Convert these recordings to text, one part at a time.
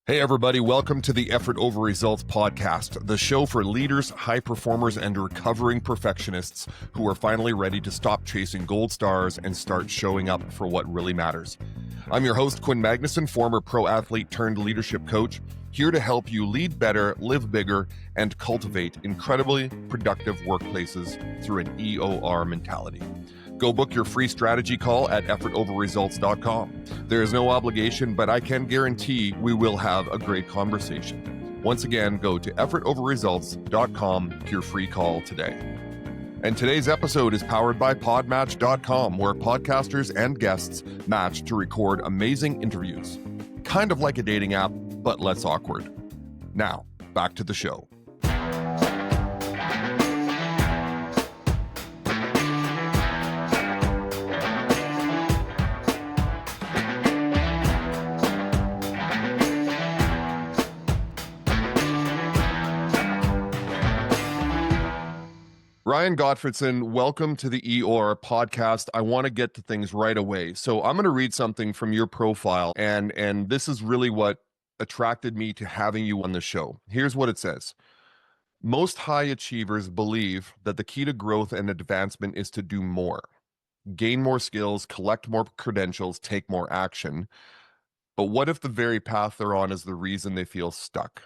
Hey everybody, welcome to the Effort Over Results podcast, the show for leaders, high performers, and recovering perfectionists who are finally ready to stop chasing gold stars and start showing up for what really matters. I'm your host, Quinn Magnuson, former pro athlete turned leadership coach, here to help you lead better, live bigger, and cultivate incredibly productive workplaces through an EOR mentality. Go book your free strategy call at effortoverresults.com. There is no obligation, but I can guarantee we will have a great conversation. Once again, go to effortoverresults.com for your free call today. And today's episode is powered by podmatch.com, where podcasters and guests match to record amazing interviews. Kind of like a dating app, but less awkward. Now, back to the show. Ryan Gottfredson, welcome to the EOR podcast. I want to get to things right away. So I'm going to read something from your profile, and this is really what attracted me to having you on the show. Here's what it says. Most high achievers believe that the key to growth and advancement is to do more, gain more skills, collect more credentials, take more action. But what if the very path they're on is the reason they feel stuck?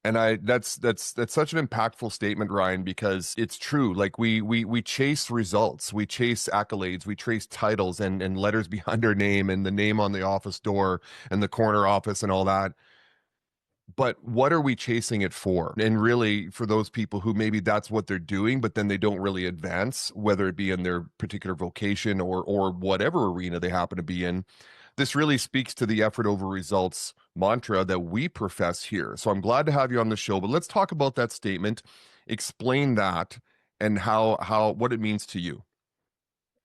And that's such an impactful statement, Ryan, because it's true. Like we chase results, we chase accolades, we chase titles and letters behind our name and the name on the office door and the corner office and all that. But what are we chasing it for? And really, for those people who maybe that's what they're doing, but then they don't really advance, whether it be in their particular vocation or whatever arena they happen to be in, this really speaks to the effort over results mantra that we profess here. So I'm glad to have you on the show, but let's talk about that statement, explain that, and what it means to you.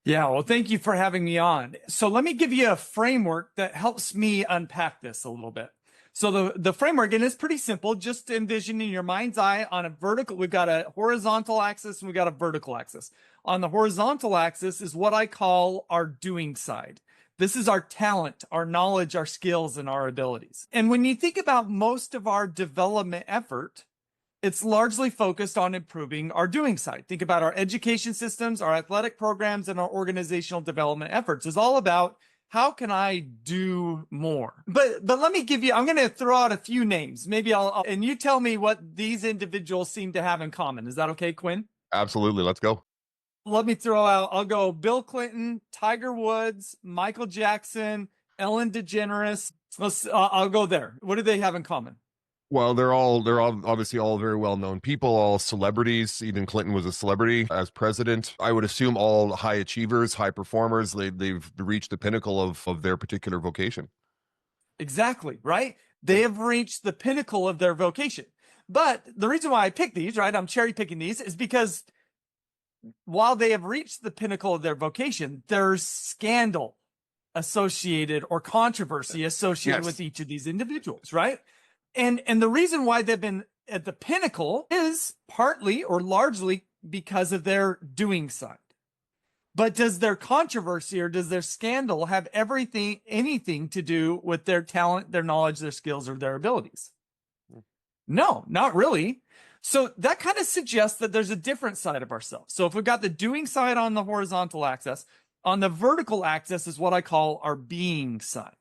Yeah, well, thank you for having me on. So let me give you a framework that helps me unpack this a little bit. So the framework, and it's pretty simple. Just envision in your mind's eye on a vertical, we've got a horizontal axis and we've got a vertical axis. On the horizontal axis is what I call our doing side. This is our talent, our knowledge, our skills, and our abilities. And when you think about most of our development effort, it's largely focused on improving our doing side. Think about our education systems, our athletic programs, and our organizational development efforts. It's all about how can I do more? But let me give you, I'm going to throw out a few names. Maybe and you tell me what these individuals seem to have in common. Is that okay, Quinn? Absolutely. Let's go. Let me throw out, I'll go Bill Clinton, Tiger Woods, Michael Jackson, Ellen DeGeneres. I'll go there. What do they have in common? Well, they're all obviously all very well-known people, all celebrities. Even Clinton was a celebrity as president. I would assume all high achievers, high performers. They've reached the pinnacle of their particular vocation. Exactly, right? They have reached the pinnacle of their vocation. But the reason why I picked these, right, I'm cherry picking these, is because while they have reached the pinnacle of their vocation, there's scandal associated or controversy associated with each of these individuals, right? And the reason why they've been at the pinnacle is partly or largely because of their doing side. But does their controversy or does their scandal have anything to do with their talent, their knowledge, their skills, or their abilities? No, not really. So that kind of suggests that there's a different side of ourselves. So if we've got the doing side on the horizontal axis, on the vertical axis is what I call our being side.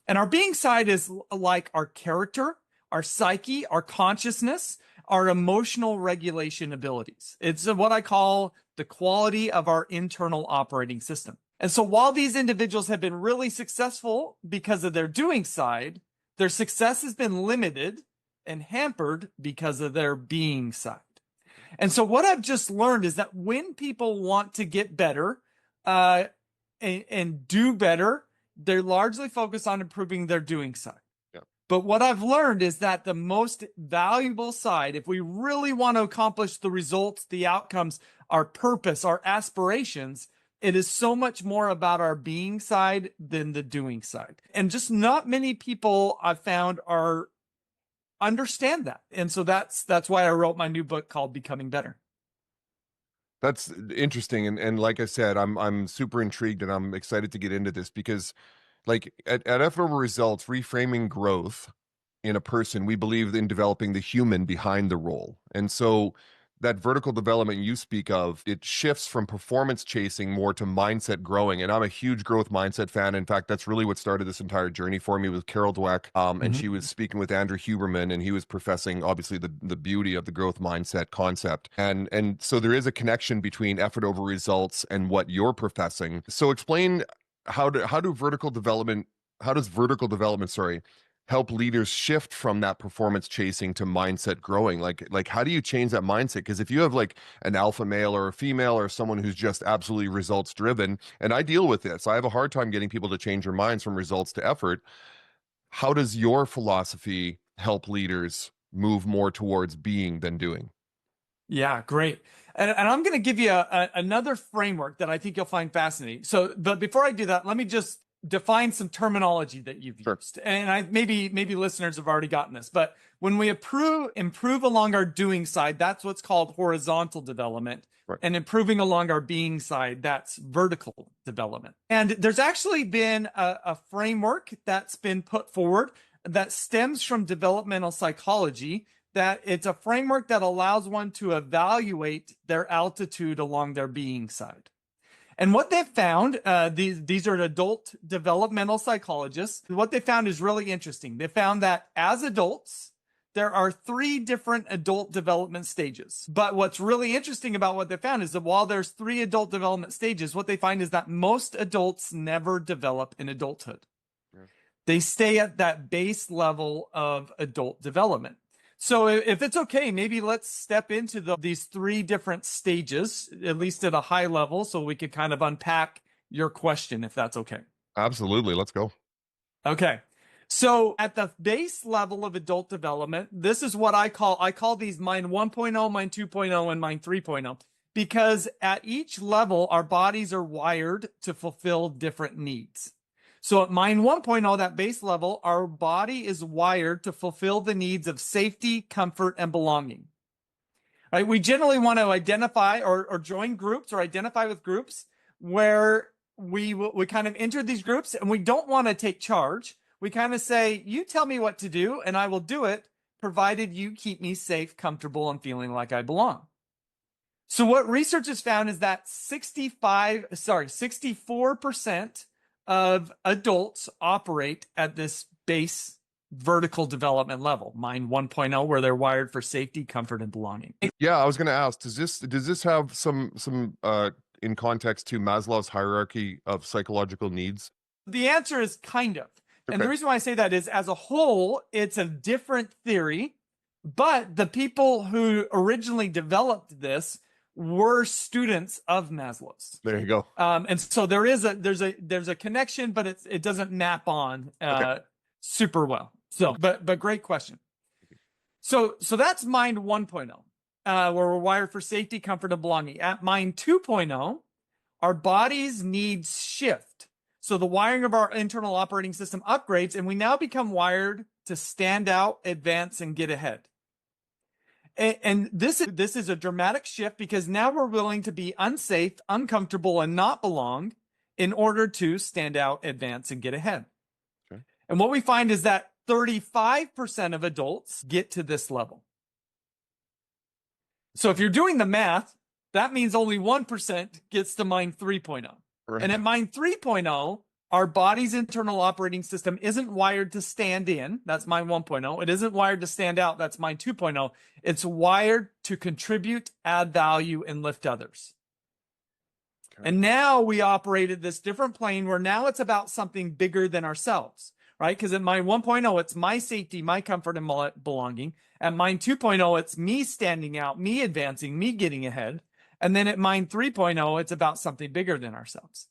And our being side is like our character, our psyche, our consciousness, our emotional regulation abilities. It's what I call the quality of our internal operating system. And so while these individuals have been really successful because of their doing side, their success has been limited and hampered because of their being side. And so what I've just learned is that when people want to get better and do better, they're largely focused on improving their doing side. Yeah. But what I've learned is that the most valuable side, if we really want to accomplish the results, the outcomes, our purpose, our aspirations, it is so much more about our being side than the doing side. And just not many people I've found understand that. And so that's why I wrote my new book called Becoming Better. That's interesting. And like I said, I'm super intrigued and I'm excited to get into this because like at Effort Over Results, reframing growth in a person. We believe in developing the human behind the role. And so that vertical development you speak of, it shifts from performance chasing more to mindset growing. And I'm a huge growth mindset fan. In fact, that's really what started this entire journey for me with Carol Dweck. And she was speaking with Andrew Huberman, and he was professing obviously the beauty of the growth mindset concept. And so there is a connection between effort over results and what you're professing. So explain how does vertical development, sorry, help leaders shift from that performance chasing to mindset growing? Like how do you change that mindset? Because if you have like an alpha male or a female or someone who's just absolutely results driven, and I deal with this, I have a hard time getting people to change their minds from results to effort. How does your philosophy help leaders move more towards being than doing? Yeah, great. And I'm going to give you another framework that I think you'll find fascinating. So, but before I do that, let me just define some terminology that you've Sure. used. And maybe listeners have already gotten this, but when we improve along our doing side, that's what's called horizontal development. Right. And improving along our being side, that's vertical development. And there's actually been a framework that's been put forward that stems from developmental psychology, that it's a framework that allows one to evaluate their altitude along their being side. And what they've found, these are adult developmental psychologists. What they found is really interesting. They found that as adults, there are 3 different adult development stages. But what's really interesting about what they found is that while there's 3 adult development stages, what they find is that most adults never develop in adulthood. Yeah. They stay at that base level of adult development. So if it's okay, maybe let's step into these 3 different stages, at least at a high level, so we could kind of unpack your question, if that's okay. Absolutely. Let's go. Okay. So at the base level of adult development, this is what I call these Mind 1.0, Mind 2.0, and Mind 3.0, because at each level, our bodies are wired to fulfill different needs. So at Mind 1.0, that base level, our body is wired to fulfill the needs of safety, comfort, and belonging. Right? We generally want to identify or join groups or identify with groups where we kind of enter these groups and we don't want to take charge. We kind of say, you tell me what to do and I will do it, provided you keep me safe, comfortable, and feeling like I belong. So what research has found is that 64% of adults operate at this base vertical development level, Mind 1.0, where they're wired for safety, comfort, and belonging. Yeah, I was going to ask, does this have some in context to Maslow's hierarchy of psychological needs? The answer is kind of. Okay. And the reason why I say that is, as a whole, it's a different theory, but the people who originally developed this were students of Maslow's. There you go. And so there's a connection, but it doesn't map on super well. So, but great question. So that's Mind 1.0, where we're wired for safety, comfort, and belonging. At Mind 2.0, our body's needs shift. So the wiring of our internal operating system upgrades, and we now become wired to stand out, advance, and get ahead. And this is a dramatic shift, because now we're willing to be unsafe, uncomfortable, and not belong in order to stand out, advance, and get ahead. Okay. And what we find is that 35% of adults get to this level. So if you're doing the math, that means only 1% gets to Mind 3.0. Right. And at Mind 3.0, our body's internal operating system isn't wired to stand in. That's Mind 1.0. It isn't wired to stand out. That's Mind 2.0. It's wired to contribute, add value, and lift others. Okay. And now we operate at this different plane where now it's about something bigger than ourselves, right? Because at Mind 1.0, it's my safety, my comfort, and belonging. At Mind 2.0, it's me standing out, me advancing, me getting ahead. And then at Mind 3.0, it's about something bigger than ourselves.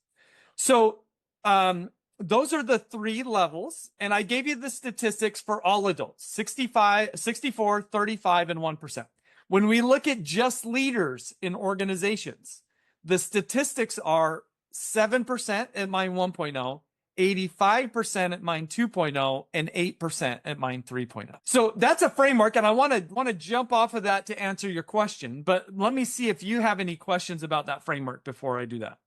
So those are the 3 levels. And I gave you the statistics for all adults, 65, 64, 35, and 1%. When we look at just leaders in organizations, the statistics are 7% at Mind 1.0, 85% at Mind 2.0, and 8% at Mind 3.0. So that's a framework, and I want to jump off of that to answer your question, but let me see if you have any questions about that framework before I do that.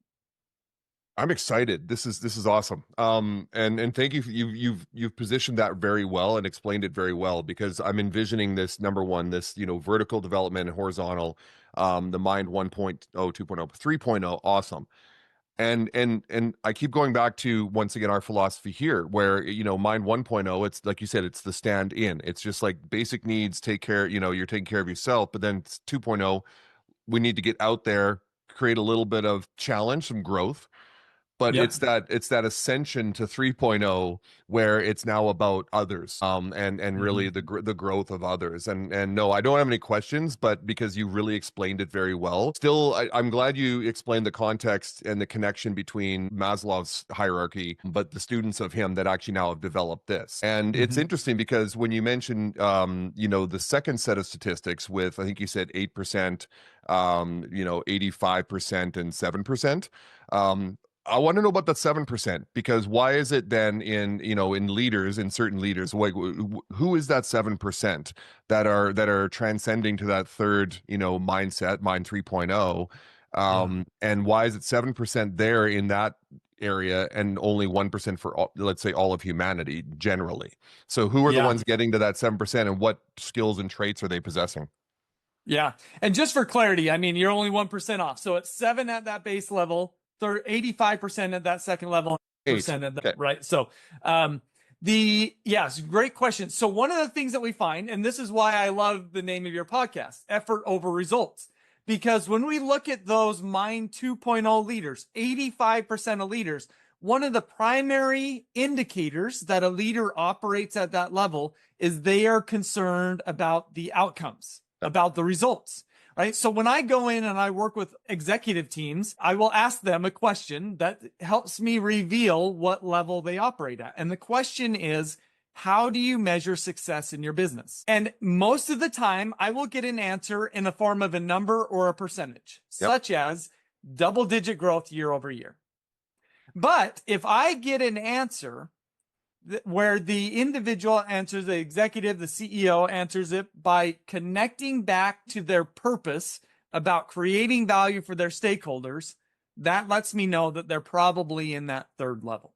I'm excited. This is awesome. And thank you. You've positioned that very well and explained it very well, because I'm envisioning this, number one, this, vertical development and horizontal, the mind 1.0, 2.0, 3.0, awesome. And I keep going back to, once again, our philosophy here, where, mind 1.0, it's like you said, it's the stand in. It's just like basic needs, take care, you're taking care of yourself. But then it's 2.0, we need to get out there, create a little bit of challenge, some growth, but Yep. it's that ascension to 3.0, where it's now about others, and really Mhm. the growth of others. And no, I don't have any questions, but because you really explained it very well. Still, I'm glad you explained the context and the connection between Maslow's hierarchy, but the students of him that actually now have developed this. And it's Mhm. interesting because when you mentioned, the second set of statistics with, I think you said 8%, 85% and 7%. I want to know about that 7%, because why is it then in leaders, in certain leaders, like who is that 7% that are transcending to that third, mindset, mind 3.0? Yeah. And why is it 7% there in that area and only 1% for all, let's say, all of humanity generally? So who are the Yeah. ones getting to that 7%, and what skills and traits are they possessing? Yeah. And just for clarity, I mean, you're only 1% off. So it's 7 at that base level, 85% at that second level, Eight. percent at that, Okay. right? So, yes, great question. So one of the things that we find, and this is why I love the name of your podcast, effort over results, because when we look at those Mind 2.0 leaders, 85% of leaders, one of the primary indicators that a leader operates at that level is they are concerned about the outcomes, Yep. about the results, right? So when I go in and I work with executive teams, I will ask them a question that helps me reveal what level they operate at. And the question is, how do you measure success in your business? And most of the time, I will get an answer in the form of a number or a percentage, Yep. such as double-digit growth year over year. But if I get an answer where the individual answers, the executive, the CEO answers it by connecting back to their purpose about creating value for their stakeholders, that lets me know that they're probably in that third level.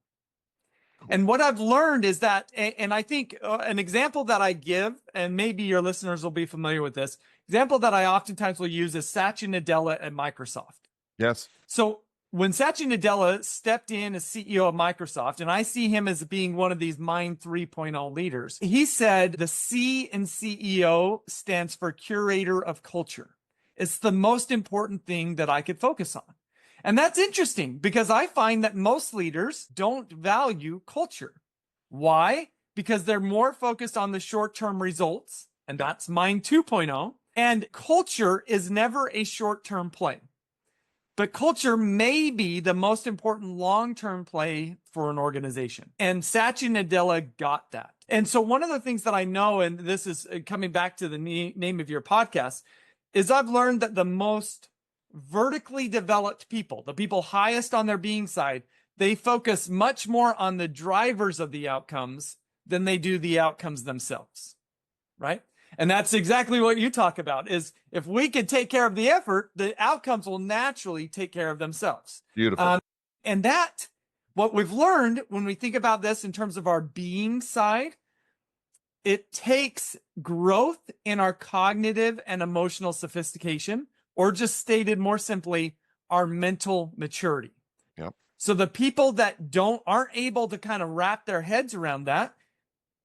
And what I've learned is that, and I think an example that I give, and maybe your listeners will be familiar with this, example that I oftentimes will use is Satya Nadella at Microsoft. Yes. So when Satya Nadella stepped in as CEO of Microsoft, and I see him as being one of these Mind 3.0 leaders, he said the C in CEO stands for curator of culture. It's the most important thing that I could focus on. And that's interesting because I find that most leaders don't value culture. Why? Because they're more focused on the short-term results, and that's Mind 2.0. And culture is never a short-term play. But culture may be the most important long-term play for an organization. And Satya Nadella got that. And so one of the things that I know, and this is coming back to the name of your podcast, is I've learned that the most vertically developed people, the people highest on their being side, they focus much more on the drivers of the outcomes than they do the outcomes themselves, right? And that's exactly what you talk about is if we can take care of the effort, the outcomes will naturally take care of themselves. Beautiful. And that, what we've learned when we think about this in terms of our being side, it takes growth in our cognitive and emotional sophistication, or just stated more simply, our mental maturity. Yep. So the people that aren't able to kind of wrap their heads around that,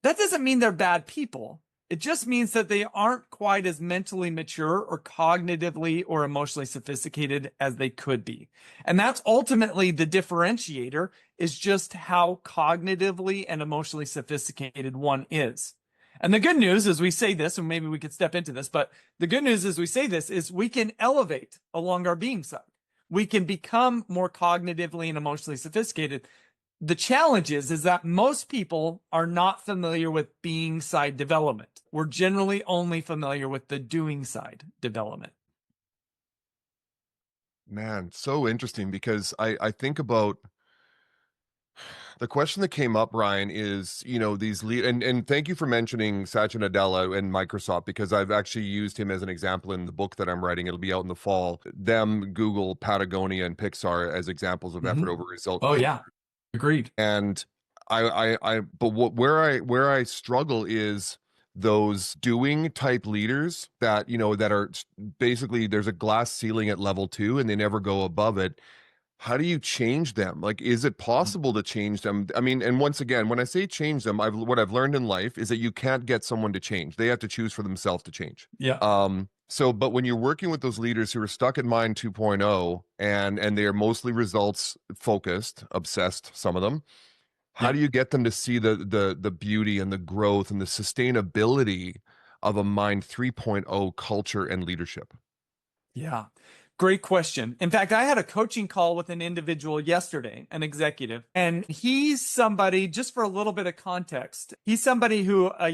that doesn't mean they're bad people. It just means that they aren't quite as mentally mature or cognitively or emotionally sophisticated as they could be. And that's ultimately the differentiator, is just how cognitively and emotionally sophisticated one is. And the good news is we say this, and maybe we could step into this, but the good news is we say this is we can elevate along our being side. We can become more cognitively and emotionally sophisticated. The challenge is that most people are not familiar with being side development. We're generally only familiar with the doing side development. Man, so interesting, because I think about The question that came up, Ryan, is, these lead, and thank you for mentioning Satya Nadella and Microsoft, because I've actually used him as an example in the book that I'm writing. It'll be out in the fall. Them, Google, Patagonia, and Pixar as examples of effort over result. Oh yeah, agreed. And but where I struggle is those doing type leaders that, that are basically, there's a glass ceiling at level 2 and they never go above it. How do you change them? Like, is it possible to change them? I mean, and once again, when I say change them, what I've learned in life is that you can't get someone to change. They have to choose for themselves to change. Yeah. But when you're working with those leaders who are stuck in Mind 2.0 and they are mostly results focused, obsessed, some of them, how do you get them to see the beauty and the growth and the sustainability of a Mind 3.0 culture and leadership? Yeah. Great question. In fact, I had a coaching call with an individual yesterday, an executive, and he's somebody, just for a little bit of context, he's somebody who a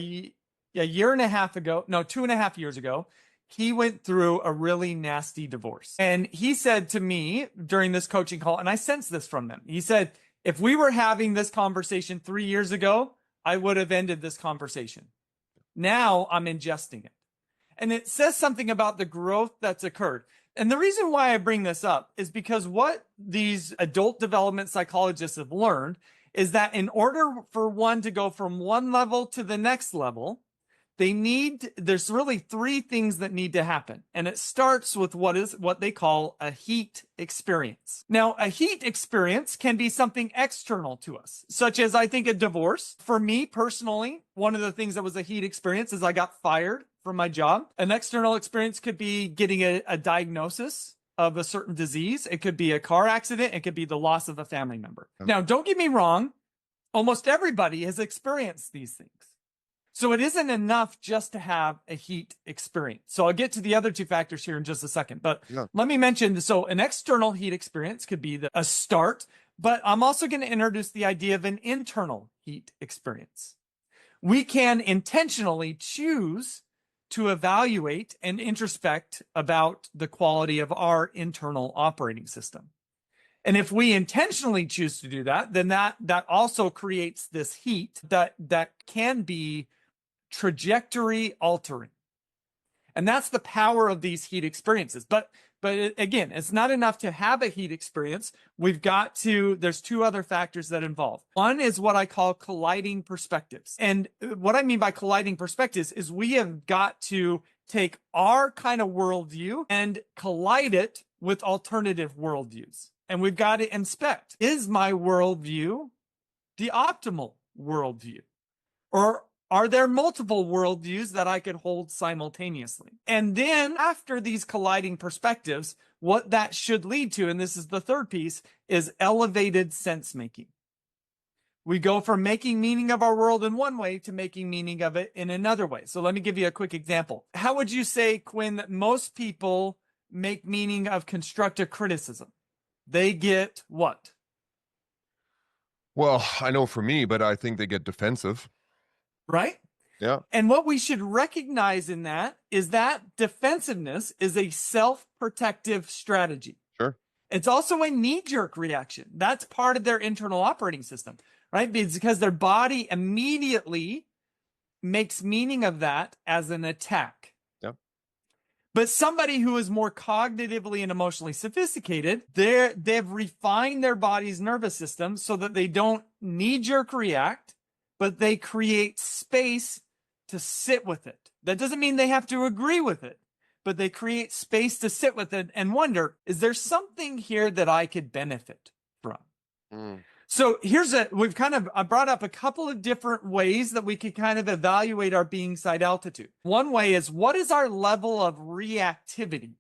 year and a half ago, no, 2.5 years ago, he went through a really nasty divorce. And he said to me during this coaching call, and I sensed this from him, he said, if we were having this conversation 3 years ago, I would have ended this conversation. Now I'm ingesting it. And it says something about the growth that's occurred. And the reason why I bring this up is because what these adult development psychologists have learned is that in order for one to go from one level to the next level, there's really 3 things that need to happen. And it starts with what they call a heat experience. Now, a heat experience can be something external to us, such as, I think, a divorce. For me personally, one of the things that was a heat experience is I got fired from my job. An external experience could be getting a diagnosis of a certain disease. It could be a car accident. It could be the loss of a family member. Now, don't get me wrong. Almost everybody has experienced these things. So it isn't enough just to have a heat experience. So I'll get to the other 2 factors here in just a second. But let me mention, so an external heat experience could be a start, but I'm also going to introduce the idea of an internal heat experience. We can intentionally choose to evaluate and introspect about the quality of our internal operating system. And if we intentionally choose to do that, then that also creates this heat that can be trajectory altering. And that's the power of these heat experiences. But again, it's not enough to have a heat experience. There's 2 other factors that involve. One is what I call colliding perspectives. And what I mean by colliding perspectives is we have got to take our kind of worldview and collide it with alternative worldviews. And we've got to inspect, is my worldview the optimal worldview? Or are there multiple worldviews that I could hold simultaneously? And then after these colliding perspectives, what that should lead to, and this is the 3rd piece, is elevated sense making. We go from making meaning of our world in one way to making meaning of it in another way. So let me give you a quick example. How would you say, Quinn, that most people make meaning of constructive criticism? They get what? Well, I know for me, but I think they get defensive. Right? Yeah. And what we should recognize in that is that defensiveness is a self-protective strategy. Sure. It's also a knee-jerk reaction. That's part of their internal operating system, right? Because their body immediately makes meaning of that as an attack. Yeah. But somebody who is more cognitively and emotionally sophisticated, they've refined their body's nervous system so that they don't knee-jerk react, but they create space to sit with it. That doesn't mean they have to agree with it, but they create space to sit with it and wonder, is there something here that I could benefit from? So I brought up a couple of different ways that we could kind of evaluate our being side altitude. One way is, what is our level of reactivity?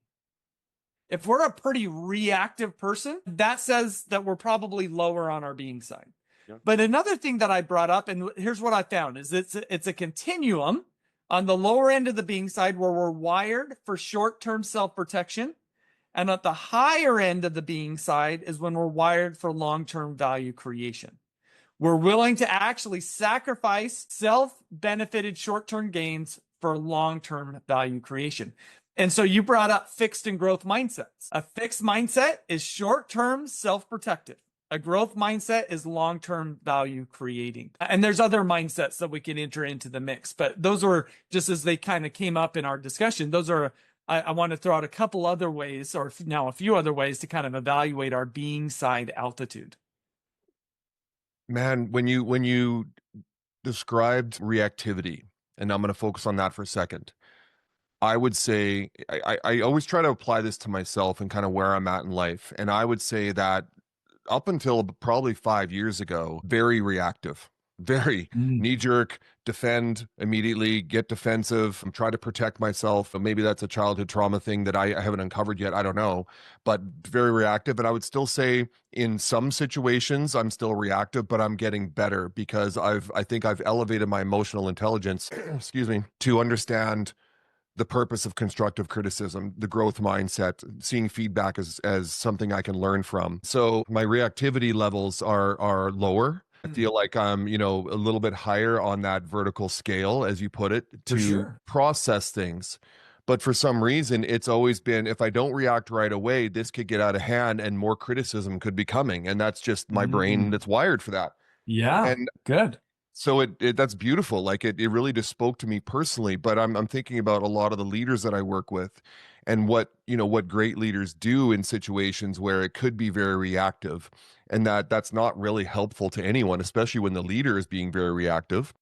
If we're a pretty reactive person, that says that we're probably lower on our being side. But another thing that I brought up, and here's what I found, is it's a continuum on the lower end of the being side where we're wired for short-term self-protection. And at the higher end of the being side is when we're wired for long-term value creation. We're willing to actually sacrifice self-benefited short-term gains for long-term value creation. And so you brought up fixed and growth mindsets. A fixed mindset is short-term self-protective. A growth mindset is long-term value creating. And there's other mindsets that we can enter into the mix, but those were just as they kind of came up in our discussion. Those are, I want to throw out a couple other ways, or now a few other ways to kind of evaluate our being side altitude. Man, when you described reactivity, and I'm going to focus on that for a second. I would say I always try to apply this to myself and kind of where I'm at in life. And I would say that up until probably 5 years ago, very reactive, very knee jerk, defend immediately, get defensive, try to protect myself. Maybe that's a childhood trauma thing that I haven't uncovered yet. I don't know, but very reactive. And I would still say in some situations, I'm still reactive, but I'm getting better because I think I've elevated my emotional intelligence, excuse me, to understand the purpose of constructive criticism, the growth mindset, seeing feedback as something I can learn from. So my reactivity levels are lower. I feel like I'm, a little bit higher on that vertical scale, as you put it, to process things. But for some reason, it's always been, if I don't react right away, this could get out of hand and more criticism could be coming. And that's just my brain that's wired for that. Yeah, And good. so that's beautiful. Like it really just spoke to me personally, but I'm thinking about a lot of the leaders that I work with and what great leaders do in situations where it could be very reactive and that's not really helpful to anyone, especially when the leader is being very reactive.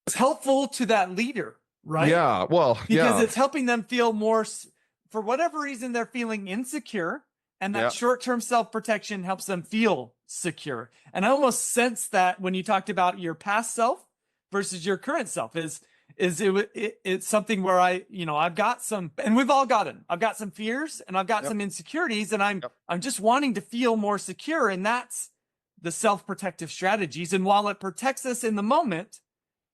It's helpful to that leader, right? Yeah, well, because yeah. it's helping them feel more, for whatever reason, they're feeling insecure. And that Yeah. short-term self-protection helps them feel secure. And I almost sense that when you talked about your past self versus your current self it's something where I've got some, and we've all got them. I've got some fears and I've got some insecurities, and I'm just wanting to feel more secure. And that's the self-protective strategies. And while it protects us in the moment,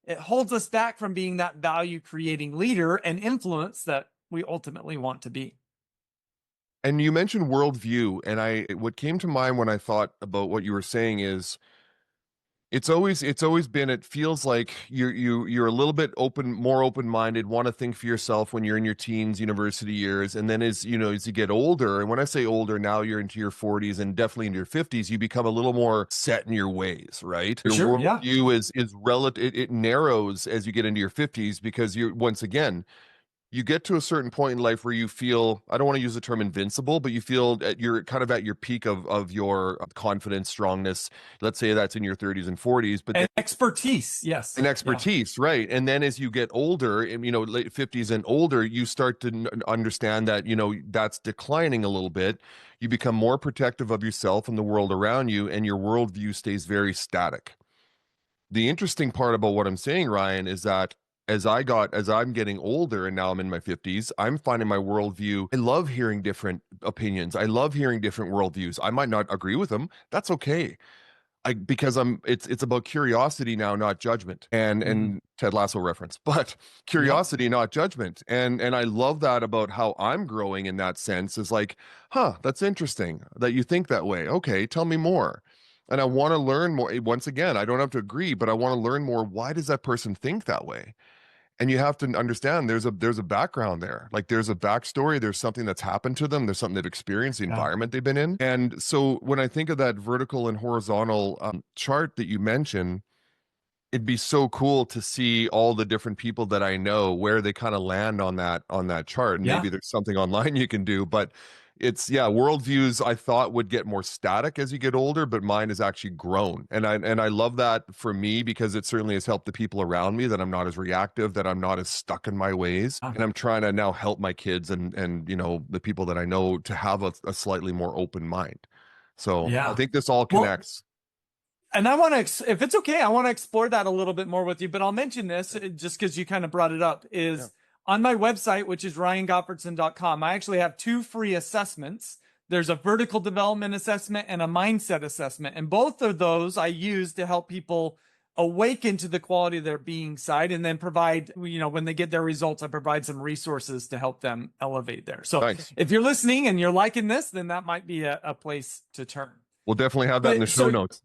it holds us back from being that value creating leader and influence that we ultimately want to be. And you mentioned worldview, and what came to mind when I thought about what you were saying is it's always been, it feels like you're a little bit more open-minded, want to think for yourself when you're in your teens, university years, and then as you get older, and when I say older, now you're into your 40s and definitely into your 50s, you become a little more set in your ways, right? Your worldview is relative, it narrows as you get into your 50s because once again, you get to a certain point in life where you feel, I don't want to use the term invincible, but you feel that you're kind of at your peak of your confidence, strongness. Let's say that's in your 30s and 40s, but and expertise, yes. And expertise, right. And then as you get older, and late 50s and older, you start to understand that, that's declining a little bit. You become more protective of yourself and the world around you, and your worldview stays very static. The interesting part about what I'm saying, Ryan, is that as I'm getting older and now I'm in my 50s, I'm finding my worldview. I love hearing different opinions. I love hearing different worldviews. I might not agree with them. That's okay. Because it's about curiosity now, not judgment. And Ted Lasso reference, but curiosity, not judgment. And I love that about how I'm growing in that sense, is like, that's interesting that you think that way. Okay, tell me more. And I want to learn more. Once again, I don't have to agree, but I want to learn more. Why does that person think that way? And you have to understand there's a background there. Like there's a backstory, there's something that's happened to them, there's something they've experienced, the environment they've been in. And so when I think of that vertical and horizontal chart that you mentioned, it'd be so cool to see all the different people that I know, where they kind of land on that chart. And maybe there's something online you can do, but it's worldviews I thought would get more static as you get older, but mine has actually grown. And I love that for me, because it certainly has helped the people around me, that I'm not as reactive, that I'm not as stuck in my ways. And I'm trying to now help my kids and the people that I know to have a slightly more open mind. So I think this all connects. And I want to, if it's okay, I want to explore that a little bit more with you, but I'll mention this just because you kind of brought it up, is on my website, which is ryangottfredson.com, I actually have 2 free assessments. There's a vertical development assessment and a mindset assessment. And both of those I use to help people awaken to the quality of their being side, and then provide, when they get their results, I provide some resources to help them elevate there. So if you're listening and you're liking this, then that might be a place to turn. We'll definitely have that in the show notes.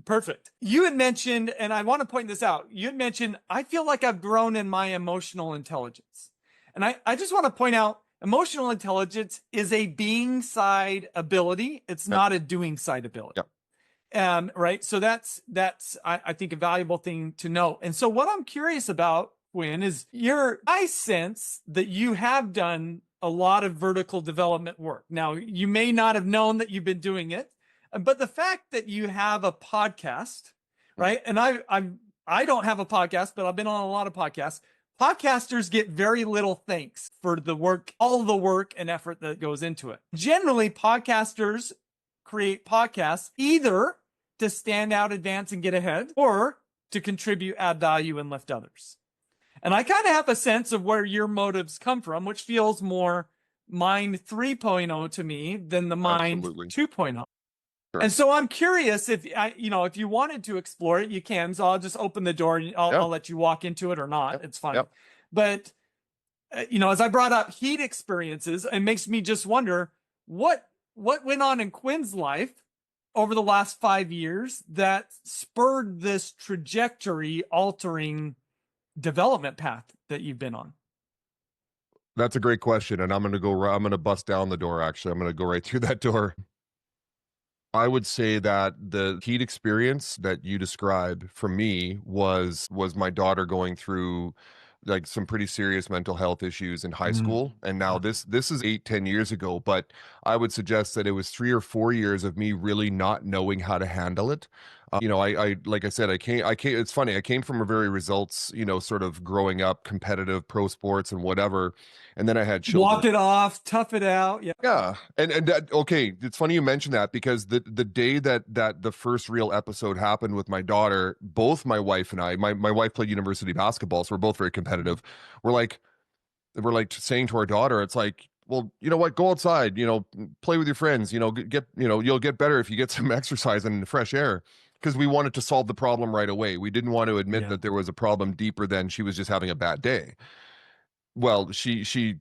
Perfect. You had mentioned, and I want to point this out, you had mentioned, I feel like I've grown in my emotional intelligence. And I just want to point out, Emotional intelligence is a being side ability. It's Yep. not a doing side ability. Yep. Right. So that's I think a valuable thing to know. And so what I'm curious about, Quinn, is I sense that you have done a lot of vertical development work. Now, you may not have known that you've been doing it, but the fact that you have a podcast, right? And I don't have a podcast, but I've been on a lot of podcasts. Podcasters get very little thanks for the work, all the work and effort that goes into it. Generally, podcasters create podcasts either to stand out, advance, and get ahead, or to contribute, add value, and lift others. And I kind of have a sense of where your motives come from, which feels more Mind 3.0 to me than the Mind Absolutely. 2.0. Sure. And so I'm curious if if you wanted to explore it, you can. So I'll just open the door and I'll let you walk into it or not. Yep. It's fine. Yep. But as I brought up heat experiences, it makes me just wonder what went on in Quinn's life over the last 5 years that spurred this trajectory altering development path that you've been on. That's a great question. And I'm going to bust down the door. Actually, I'm going to go right through that door. I would say that the heat experience that you describe for me was my daughter going through like some pretty serious mental health issues in high school. And now this is 8-10 years ago, but I would suggest that it was 3 or 4 years of me really not knowing how to handle it. I like I said, it's funny. I came from a very results, sort of growing up competitive pro sports and whatever. And then I had children. Walk it off, tough it out. Yeah. Yeah. And that, okay, it's funny you mentioned that because the day that the first real episode happened with my daughter, both my wife and I, my wife played university basketball, so we're both very competitive. We're like saying to our daughter, it's like, well, you know what, go outside, play with your friends, you'll get better if you get some exercise and fresh air. Because we wanted to solve the problem right away. We didn't want to admit that there was a problem deeper than she was just having a bad day. Well, she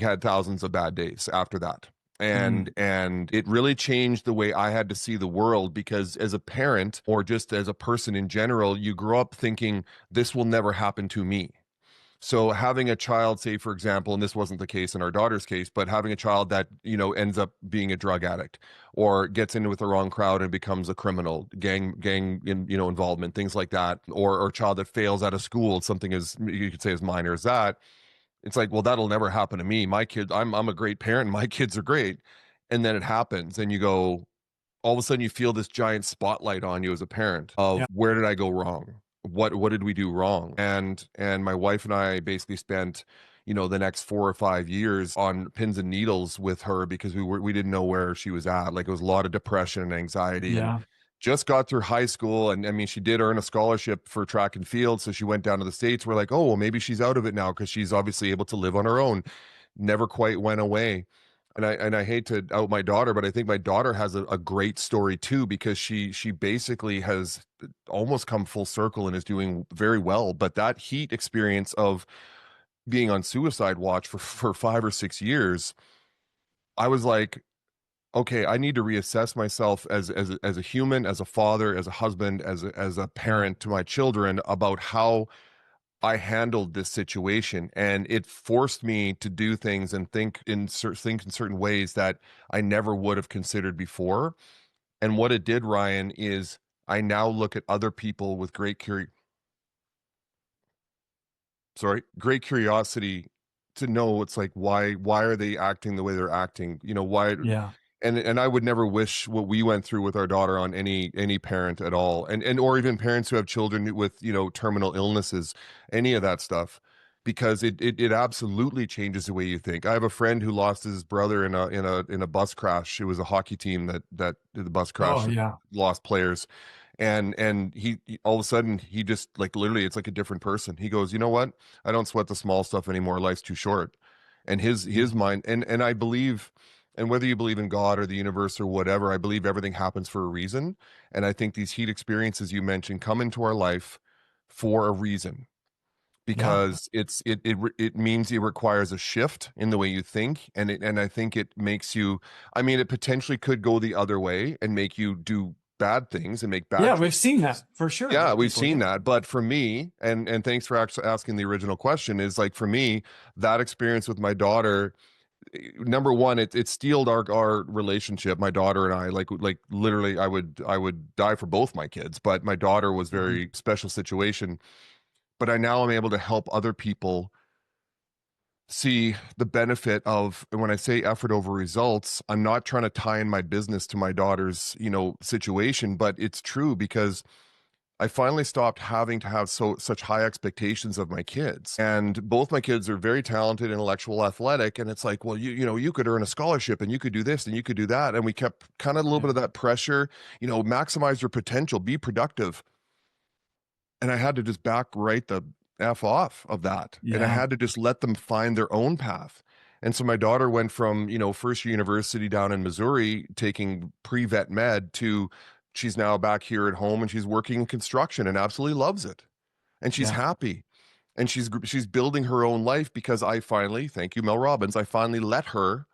had thousands of bad days after that. And it really changed the way I had to see the world, because as a parent or just as a person in general, you grow up thinking this will never happen to me. So having a child, say, for example, and this wasn't the case in our daughter's case, but having a child that, ends up being a drug addict or gets into with the wrong crowd and becomes a criminal, gang involvement, things like that, or a child that fails out of school, something as you could say as minor as that. It's like, well, that'll never happen to me. My kids, I'm a great parent. My kids are great. And then it happens and you go, all of a sudden you feel this giant spotlight on you as a parent of where did I go wrong? What did we do wrong? And my wife and I basically spent, the next 4 or 5 years on pins and needles with her because we didn't know where she was at. Like it was a lot of depression and anxiety. And just got through high school. And I mean, she did earn a scholarship for track and field. So she went down to the States. We're like, oh, well, maybe she's out of it now because she's obviously able to live on her own. Never quite went away. And I hate to out my daughter, but I think my daughter has a great story too, because she basically has almost come full circle and is doing very well. But that heat experience of being on suicide watch for 5 or 6 years, I was like, okay, I need to reassess myself as a human, as a father, as a husband, as a parent to my children about how I handled this situation. And it forced me to do things and think in certain ways that I never would have considered before. And what it did, Ryan, is I now look at other people with great curiosity to know it's like, why are they acting the way they're acting? Why? Yeah. And I would never wish what we went through with our daughter on any parent at all, and or even parents who have children with terminal illnesses, any of that stuff, because it absolutely changes the way you think. I have a friend who lost his brother in a bus crash. It was a hockey team that did the bus crash. Lost players, and he all of a sudden he just like literally it's like a different person. He goes, you know what? I don't sweat the small stuff anymore. Life's too short, and his mind and I believe. And whether you believe in God or the universe or whatever, I believe everything happens for a reason. And I think these heat experiences you mentioned come into our life for a reason, because it means it requires a shift in the way you think. And I think it makes you, I mean, it potentially could go the other way and make you do bad things and make bad choices. We've seen that for sure. Yeah, we've seen that. But for me, and thanks for actually asking the original question, is like for me, that experience with my daughter number one, it steeled our relationship, my daughter and I. Like literally, I would die for both my kids, but my daughter was Mhm. very special situation. But I now am able to help other people see the benefit of, and when I say effort over results, I'm not trying to tie in my business to my daughter's, situation, but it's true because I finally stopped having to have such high expectations of my kids. And both my kids are very talented, intellectual, athletic. And it's like, well, you could earn a scholarship and you could do this and you could do that. And we kept kind of a little bit Yeah. of that pressure, maximize your potential, be productive. And I had to just back right the F off of that. And I Yeah. had to just let them find their own path. And so my daughter went from, first year university down in Missouri, taking pre-vet med, to she's now back here at home and she's working in construction and absolutely loves it. And she's Yeah. happy. And she's building her own life because I finally, thank you, Mel Robbins, I finally let her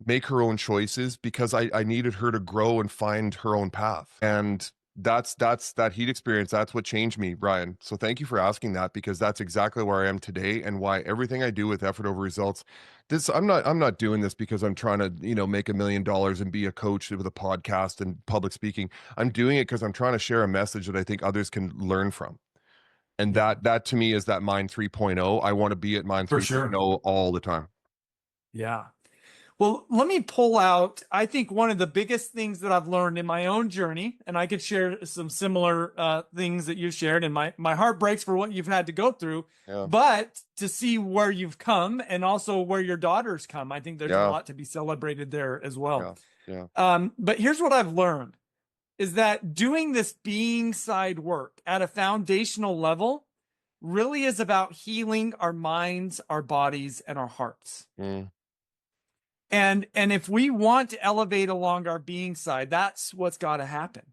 make her own choices because I needed her to grow and find her own path. And that's that heat experience. That's what changed me, Ryan. So thank you for asking that, because that's exactly where I am today and why everything I do with effort over results. I'm not doing this because I'm trying to, make $1 million and be a coach with a podcast and public speaking. I'm doing it because I'm trying to share a message that I think others can learn from. And Yeah. that to me is that Mind 3.0. I want to be at Mind For 3.0 sure. all the time. Yeah. Well, let me pull out, I think one of the biggest things that I've learned in my own journey, and I could share some similar things that you shared, and my heart breaks for what you've had to go through, Yeah. but to see where you've come and also where your daughter's come, I think there's a Yeah. lot to be celebrated there as well. Yeah. Yeah. But here's what I've learned is that doing this being side work at a foundational level really is about healing our minds, our bodies, and our hearts. Mm. And if we want to elevate along our being side, that's what's got to happen.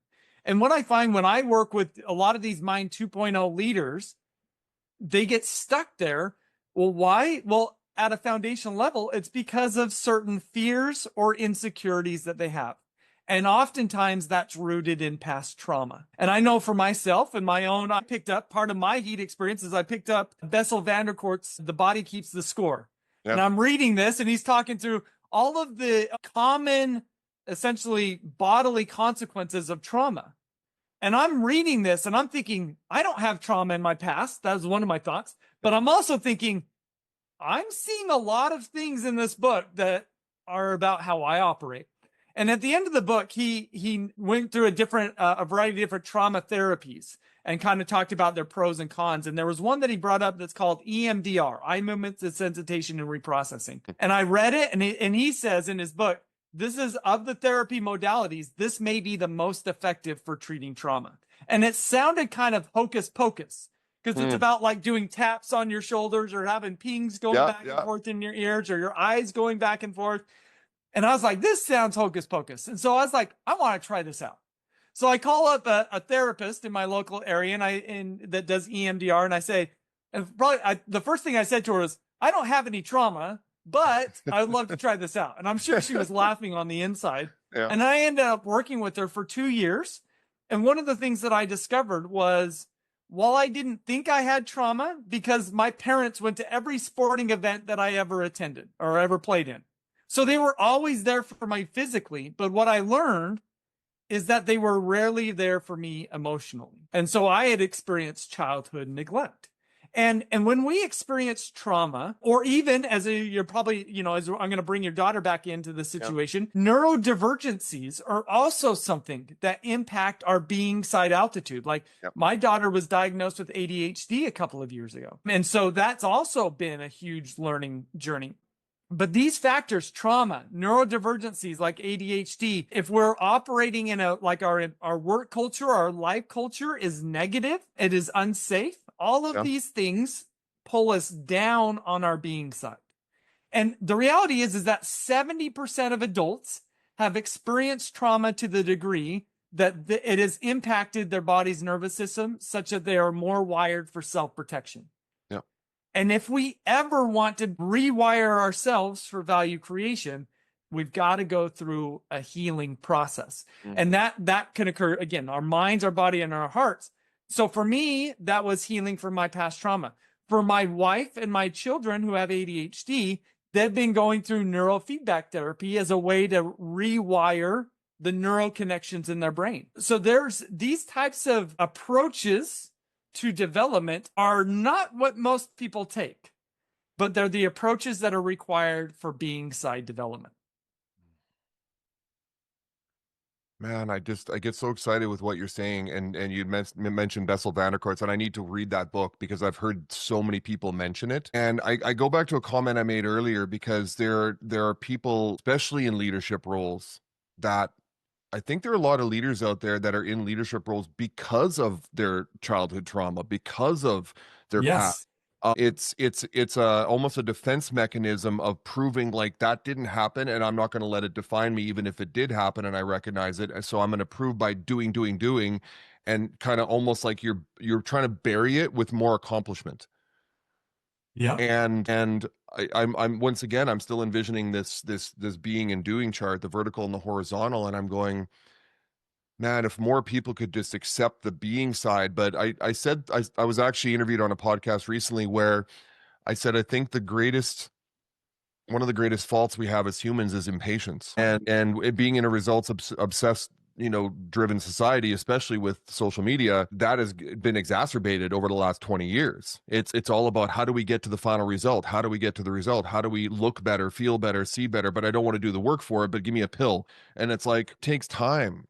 And what I find when I work with a lot of these Mind 2.0 leaders, they get stuck there. Well, why? Well, at a foundational level, it's because of certain fears or insecurities that they have. And oftentimes that's rooted in past trauma. And I know for myself and my own, I picked up part of my heat experience is I picked up Bessel van der Kolk's The Body Keeps the Score. Yeah. And I'm reading this and he's talking through all of the common, essentially bodily consequences of trauma. And I'm reading this and I'm thinking, I don't have trauma in my past. That was one of my thoughts. But I'm also thinking, I'm seeing a lot of things in this book that are about how I operate. And at the end of the book, he went through a variety of different trauma therapies and kind of talked about their pros and cons. And there was one that he brought up that's called EMDR, eye movement desensitization and reprocessing. And I read it, and he says in his book, this is of the therapy modalities, this may be the most effective for treating trauma. And it sounded kind of hocus pocus because it's about like doing taps on your shoulders or having pings going back and forth in your ears or your eyes going back and forth. And I was like, this sounds hocus pocus. And so I was like, I want to try this out. So I call up a therapist in my local area and that does EMDR. And I say, and probably the first thing I said to her was, I don't have any trauma, but I would love to try this out. And I'm sure she was laughing on the inside. Yeah. And I ended up working with her for 2 years. And one of the things that I discovered was, while I didn't think I had trauma, because my parents went to every sporting event that I ever attended or ever played in. So they were always there for me physically. But what I learned is that they were rarely there for me emotionally. And so I had experienced childhood neglect. And when we experience trauma, or even you're probably, as I'm going to bring your daughter back into the situation, neurodivergencies are also something that impact our being side altitude. Like my daughter was diagnosed with ADHD a couple of years ago. And so that's also been a huge learning journey. But these factors, trauma, neurodivergencies like ADHD, if we're operating in our work culture, our life culture is negative, it is unsafe, all of these things pull us down on our being side. And the reality is that 70% of adults have experienced trauma to the degree that it has impacted their body's nervous system such that they are more wired for self-protection. And if we ever want to rewire ourselves for value creation, we've got to go through a healing process. And that can occur, again, our minds, our body, and our hearts. So for me, that was healing from my past trauma. For my wife and my children who have ADHD, they've been going through neurofeedback therapy as a way to rewire the neural connections in their brain. So there's these types of approaches to development are not what most people take, but they're the approaches that are required for being side development. Man, I get so excited with what you're saying, and you mentioned Bessel van der Kolk's, and I need to read that book because I've heard so many people mention it. And I go back to a comment I made earlier because there are people, especially in leadership roles, that I think there are a lot of leaders out there that are in leadership roles because of their childhood trauma, because of their past. Yes. It's almost a defense mechanism of proving like that didn't happen, and I'm not going to let it define me, even if it did happen, and I recognize it. And so I'm going to prove by doing, and kind of almost like you're trying to bury it with more accomplishment. Yeah. And I'm once again I'm still envisioning this being and doing chart, the vertical and the horizontal, and I'm going, man, if more people could just accept the being side. But I was actually interviewed on a podcast recently where I said I think one of the greatest faults we have as humans is impatience, and it being in a results obsessed, driven society, especially with social media, that has been exacerbated over the last 20 years. It's all about how do we get to the final result? How do we get to the result? How do we look better, feel better, see better? But I don't want to do the work for it, but give me a pill. And it's like, it takes time.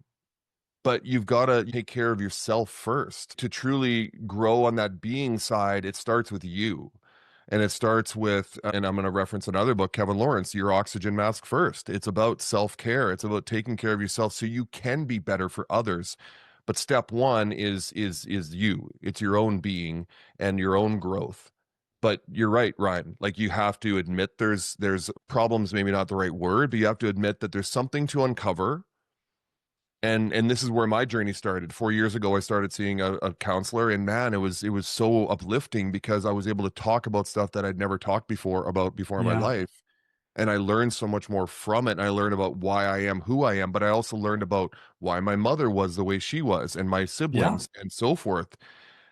But you've got to take care of yourself first to truly grow on that being side. It starts with you. And it starts with, and I'm going to reference another book, Kevin Lawrence, Your Oxygen Mask First. It's about self-care. It's about taking care of yourself so you can be better for others. But step one is you. It's your own being and your own growth. But you're right, Ryan. Like, you have to admit there's problems, maybe not the right word, but you have to admit that there's something to uncover. And this is where my journey started. 4 years ago, I started seeing a counselor, and man, it was so uplifting because I was able to talk about stuff that I'd never talked before in my Yeah. life. And I learned so much more from it. And I learned about why I am who I am, but I also learned about why my mother was the way she was, and my Yeah. siblings, and so forth.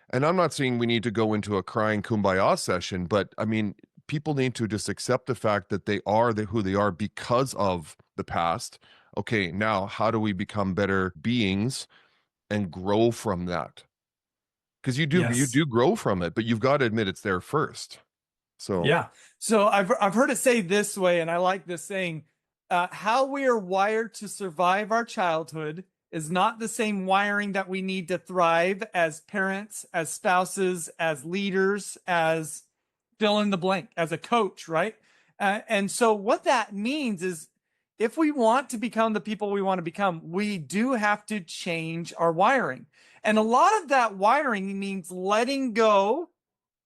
And I'm not saying we need to go into a crying kumbaya session, but I mean, people need to just accept the fact that they are who they are because of the past. Okay, now how do we become better beings and grow from that? Because you Yes. do grow from it, but you've got to admit it's there first. So Yeah. So I've heard it say this way, and I like this saying: how we are wired to survive our childhood is not the same wiring that we need to thrive as parents, as spouses, as leaders, as fill in the blank, as a coach, right? And so what that means is, if we want to become the people we want to become, we do have to change our wiring. And a lot of that wiring means letting go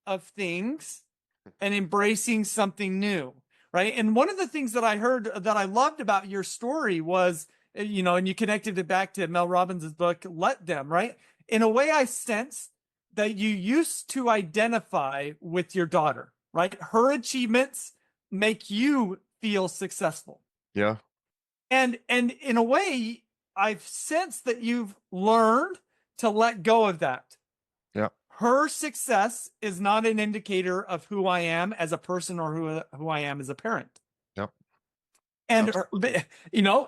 of things and embracing something new, right? And one of the things that I heard that I loved about your story was, and you connected it back to Mel Robbins' book, Let Them, right? In a way, I sensed that you used to identify with your daughter, right? Her achievements make you feel successful. yeah, And in a way, I've sensed that you've learned to let go of that. yeah, Her success is not an indicator of who I am as a person or who I am as a parent. yeah, And absolutely.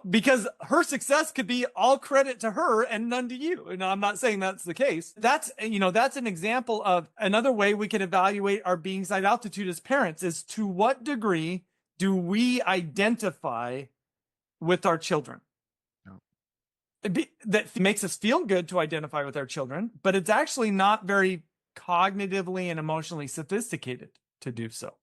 because her success could be all credit to her and none to you. And I'm not saying that's the case. That's an example of another way we can evaluate our being side altitude as parents is, to what degree do we identify with our children? That makes us feel good to identify with our children, but it's actually not very cognitively and emotionally sophisticated to do so.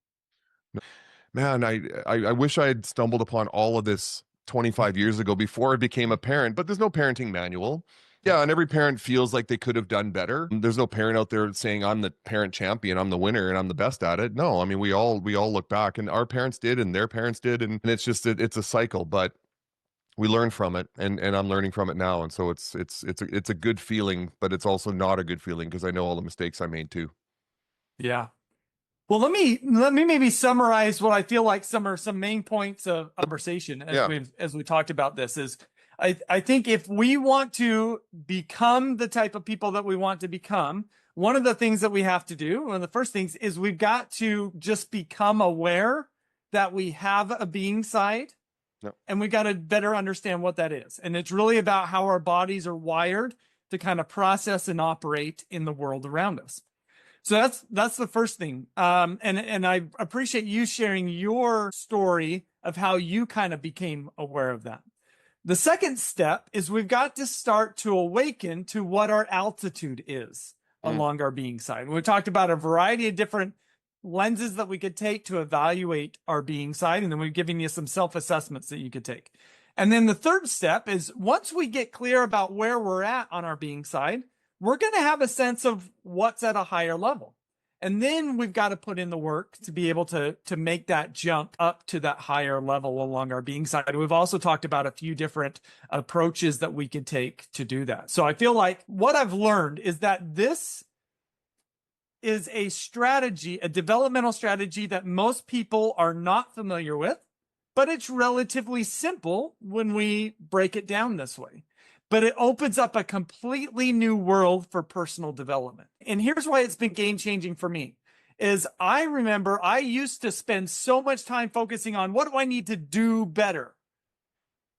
Man, I wish I had stumbled upon all of this 25 years ago before I became a parent, but there's no parenting manual. Yeah, and every parent feels like they could have done better. There's no parent out there saying I'm the parent champion, I'm the winner, and I'm the best at it. No, I mean we all look back, and our parents did, and their parents did, and it's just it's a cycle. But we learn from it, and I'm learning from it now, and so it's a good feeling, but it's also not a good feeling because I know all the mistakes I made too. Yeah. Well, let me maybe summarize what I feel like some main points of conversation Yeah, as we talked about this is, I think if we want to become the type of people that we want to become, one of the things that we have to do, one of the first things is we've got to just become aware that we have a being side, Yep. and we got to better understand what that is. And it's really about how our bodies are wired to kind of process and operate in the world around us. So that's the first thing. And I appreciate you sharing your story of how you kind of became aware of that. The second step is we've got to start to awaken to what our altitude is along our being side. We talked about a variety of different lenses that we could take to evaluate our being side, and then we've given you some self-assessments that you could take. And then the third step is once we get clear about where we're at on our being side, we're going to have a sense of what's at a higher level. And then we've got to put in the work to be able to make that jump up to that higher level along our being side. We've also talked about a few different approaches that we could take to do that. So I feel like what I've learned is that this is a strategy, a developmental strategy that most people are not familiar with, but it's relatively simple when we break it down this way. But it opens up a completely new world for personal development. And here's why it's been game-changing for me, is I remember I used to spend so much time focusing on what do I need to do better?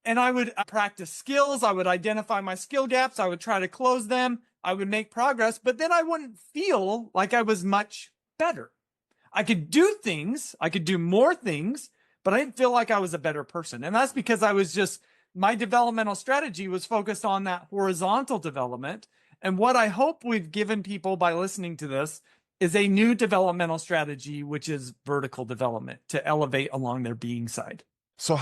And I would practice skills. I would identify my skill gaps. I would try to close them. I would make progress, but then I wouldn't feel like I was much better. I could do things. I could do more things, but I didn't feel like I was a better person. And that's because my developmental strategy was focused on that horizontal development. And what I hope we've given people by listening to this is a new developmental strategy, which is vertical development to elevate along their being side. So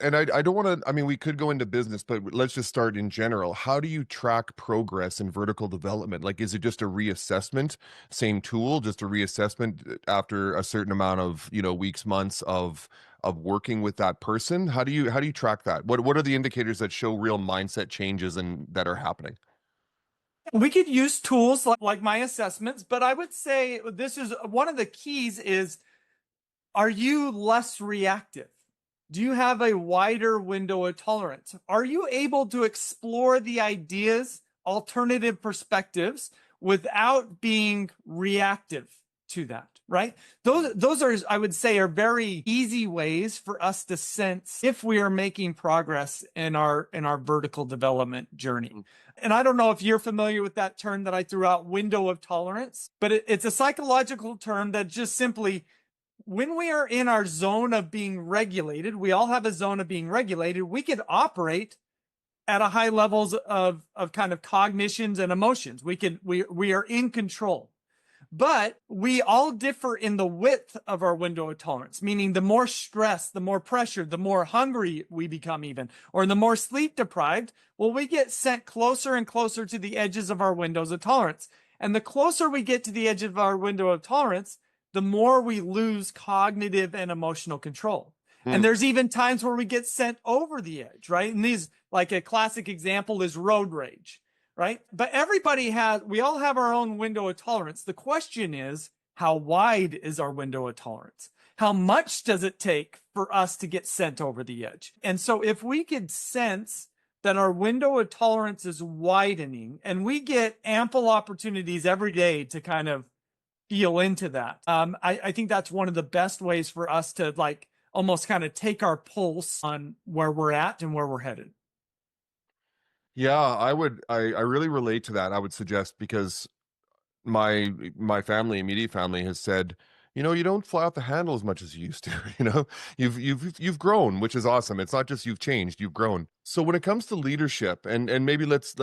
and I don't want to, I mean, we could go into business, but let's just start in general. How do you track progress in vertical development? Like, is it just a reassessment, same tool, just a reassessment after a certain amount of, weeks, months of working with that person? How do you track that? What are the indicators that show real mindset changes and that are happening? We could use tools like my assessments, but I would say this is one of the keys is, are you less reactive? Do you have a wider window of tolerance? Are you able to explore the ideas, alternative perspectives without being reactive to that, right? Those are, I would say, are very easy ways for us to sense if we are making progress in our vertical development journey. And I don't know if you're familiar with that term that I threw out, window of tolerance, but it's a psychological term that just simply, when we are in our zone of being regulated, we all have a zone of being regulated, we could operate at a high levels of kind of cognitions and emotions. We are in control, but we all differ in the width of our window of tolerance, meaning the more stress, the more pressure, the more hungry we become even, or the more sleep deprived, well, we get sent closer and closer to the edges of our windows of tolerance. And the closer we get to the edge of our window of tolerance, the more we lose cognitive and emotional control. And there's even times where we get sent over the edge, right? And these, like a classic example is road rage, right? But we all have our own window of tolerance. The question is, how wide is our window of tolerance? How much does it take for us to get sent over the edge? And so if we could sense that our window of tolerance is widening and we get ample opportunities every day to kind of feel into that. I think that's one of the best ways for us to almost kind of take our pulse on where we're at and where we're headed. Yeah, I really relate to that. I would suggest, because my immediate family has said, you don't fly off the handle as much as you used to. You've grown, which is awesome. It's not just you've changed, you've grown. So when it comes to leadership, and maybe let's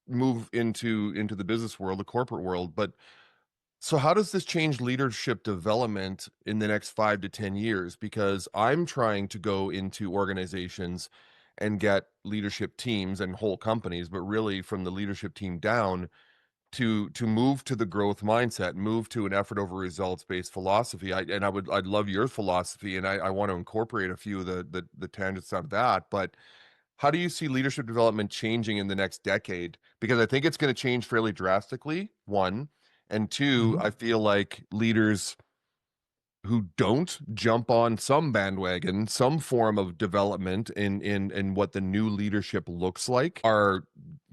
move into the business world, the corporate world, but so how does this change leadership development in the next 5 to 10 years? Because I'm trying to go into organizations and get leadership teams and whole companies, but really from the leadership team down, to move to the growth mindset, move to an effort over results based philosophy. I'd love your philosophy, and I want to incorporate a few of the tangents out of that. But how do you see leadership development changing in the next decade? Because I think it's going to change fairly drastically, one. And two, I feel like leaders who don't jump on some bandwagon, some form of development in what the new leadership looks like, are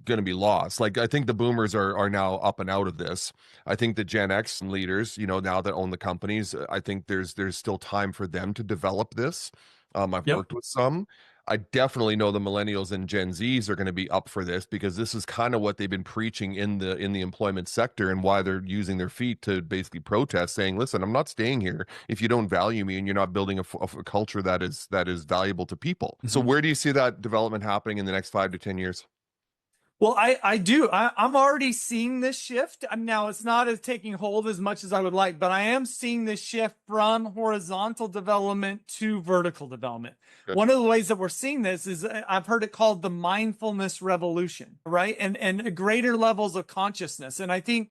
going to be lost. Like, I think the boomers are now up and out of this. I think the Gen X leaders, you know, now that own the companies, I think there's still time for them to develop this. I've Yep. worked with some. I definitely know the millennials and Gen Zs are going to be up for this, because this is kind of what they've been preaching in the employment sector, and why they're using their feet to basically protest, saying, "Listen, I'm not staying here if you don't value me and you're not building a culture that is valuable to people." So Mhm. where do you see that development happening in the next 5 to 10 years? Well, I do. I'm already seeing this shift. Now it's not as taking hold as much as I would like, but I am seeing this shift from horizontal development to vertical development. Good. One of the ways that we're seeing this is I've heard it called the mindfulness revolution, right? And greater levels of consciousness. And I think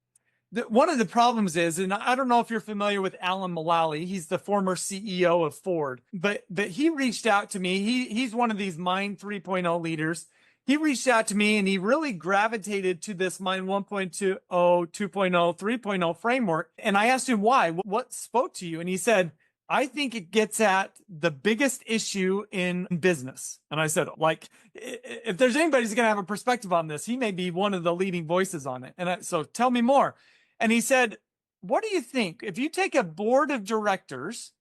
that one of the problems is, and I don't know if you're familiar with Alan Mulally, he's the former CEO of Ford, but he reached out to me. He's one of these Mind 3.0 leaders. He reached out to me and he really gravitated to this Mind 1.20, 2.0, 3.0 framework. And I asked him why, what spoke to you? And he said, I think it gets at the biggest issue in business. And I said, like, if there's anybody who's going to have a perspective on this, he may be one of the leading voices on it. And so tell me more. And he said, what do you think? If you take a board of directors,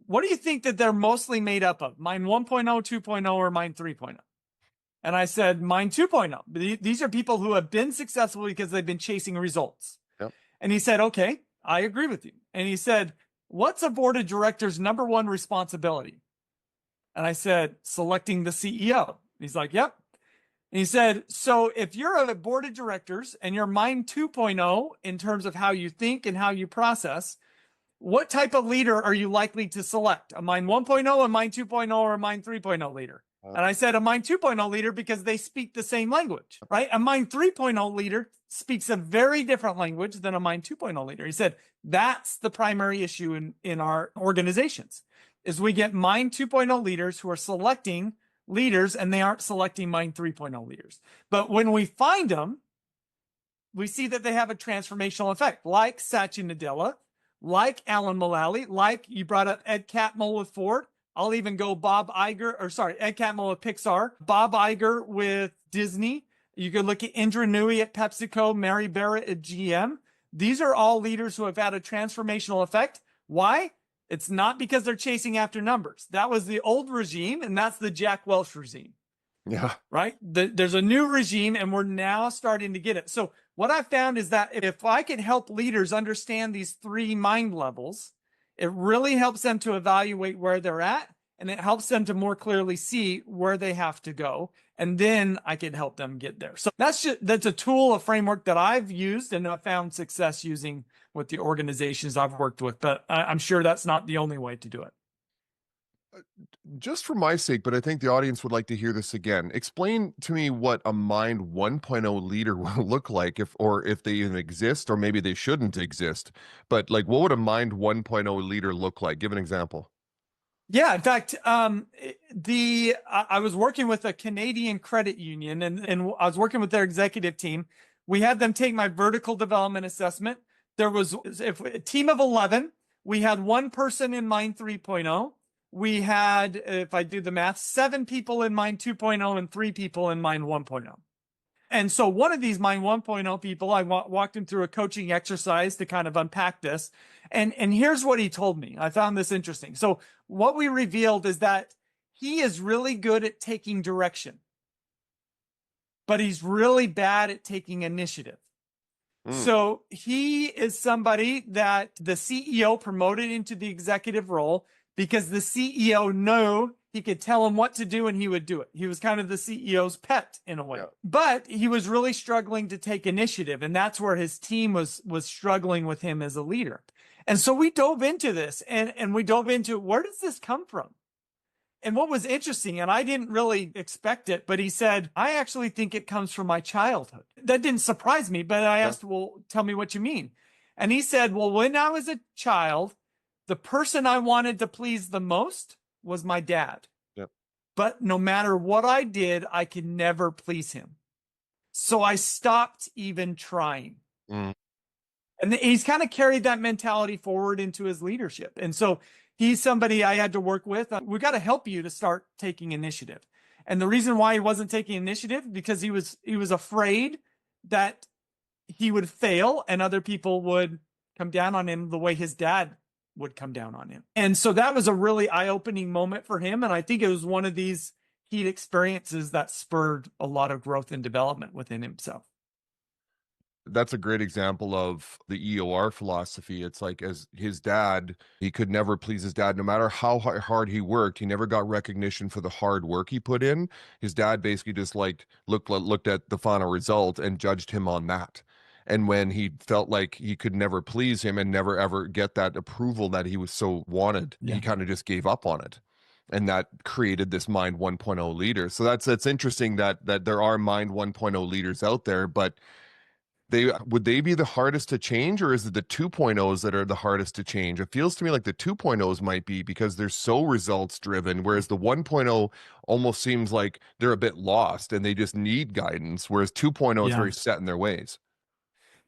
what do you think that they're mostly made up of? Mind 1.0, 2.0, or Mind 3.0? And I said, Mind 2.0. These are people who have been successful because they've been chasing results. Yep. And he said, okay, I agree with you. And he said, what's a board of directors' number one responsibility? And I said, selecting the CEO. He's like, yep. And he said, so if you're a board of directors and you're Mind 2.0 in terms of how you think and how you process, what type of leader are you likely to select? A Mind 1.0, a Mind 2.0, or a Mind 3.0 leader? And I said a Mind 2.0 leader because they speak the same language, right? A Mind 3.0 leader speaks a very different language than a Mind 2.0 leader. He said, that's the primary issue in our organizations, is we get Mind 2.0 leaders who are selecting leaders and they aren't selecting Mind 3.0 leaders. But when we find them, we see that they have a transformational effect, like Satya Nadella, like Alan Mulally, like you brought up Ed Catmull with Ford. I'll even go Ed Catmull with Pixar, Bob Iger with Disney. You could look at Indra Nooyi at PepsiCo, Mary Barrett at GM. These are all leaders who have had a transformational effect. Why? It's not because they're chasing after numbers. That was the old regime, and that's the Jack Welch regime. Yeah. Right? There's a new regime, and we're now starting to get it. So what I found is that if I can help leaders understand these three mind levels, it really helps them to evaluate where they're at, and it helps them to more clearly see where they have to go. And then I can help them get there. So that's a tool, a framework that I've used and I've found success using with the organizations I've worked with. But I'm sure that's not the only way to do it. Just for my sake, but I think the audience would like to hear this again. Explain to me what a Mind 1.0 leader will look like, if they even exist, or maybe they shouldn't exist. But like, what would a Mind 1.0 leader look like? Give an example. Yeah, in fact, I was working with a Canadian credit union, and I was working with their executive team. We had them take my vertical development assessment. There was a team of 11. We had one person in Mind 3.0. We had, if I do the math, 7 people in Mind 2.0 and 3 people in Mind 1.0. And so one of these Mind 1.0 people, I walked him through a coaching exercise to kind of unpack this. And here's what he told me. I found this interesting. So what we revealed is that he is really good at taking direction, but he's really bad at taking initiative. So he is somebody that the CEO promoted into the executive role because the CEO knew he could tell him what to do and he would do it. He was kind of the CEO's pet in a way. Yeah. But he was really struggling to take initiative, and that's where his team was struggling with him as a leader. And so we dove into this, and we dove into, where does this come from? And what was interesting, and I didn't really expect it, but he said, I actually think it comes from my childhood. That didn't surprise me, but I asked, well, tell me what you mean. And he said, well, when I was a child, the person I wanted to please the most was my dad. Yep. But no matter what I did, I could never please him. So I stopped even trying. And he's kind of carried that mentality forward into his leadership. And so he's somebody I had to work with. We got to help you to start taking initiative. And the reason why he wasn't taking initiative, because he was afraid that he would fail and other people would come down on him the way his dad would come down on him. And so that was a really eye-opening moment for him. And I think it was one of these heat experiences that spurred a lot of growth and development within himself. That's a great example of the EOR philosophy. It's like, as his dad, he could never please his dad. No matter how hard he worked, he never got recognition for the hard work he put in. His dad basically just looked at the final result and judged him on that. And when he felt like he could never please him and never ever get that approval that he was so wanted, Yeah. he kind of just gave up on it. And that created this Mind 1.0 leader. So that's interesting that there are Mind 1.0 leaders out there, but would they be the hardest to change, or is it the 2.0s that are the hardest to change? It feels to me like the 2.0s might be, because they're so results driven, whereas the 1.0 almost seems like they're a bit lost and they just need guidance, whereas 2.0 is very set in their ways.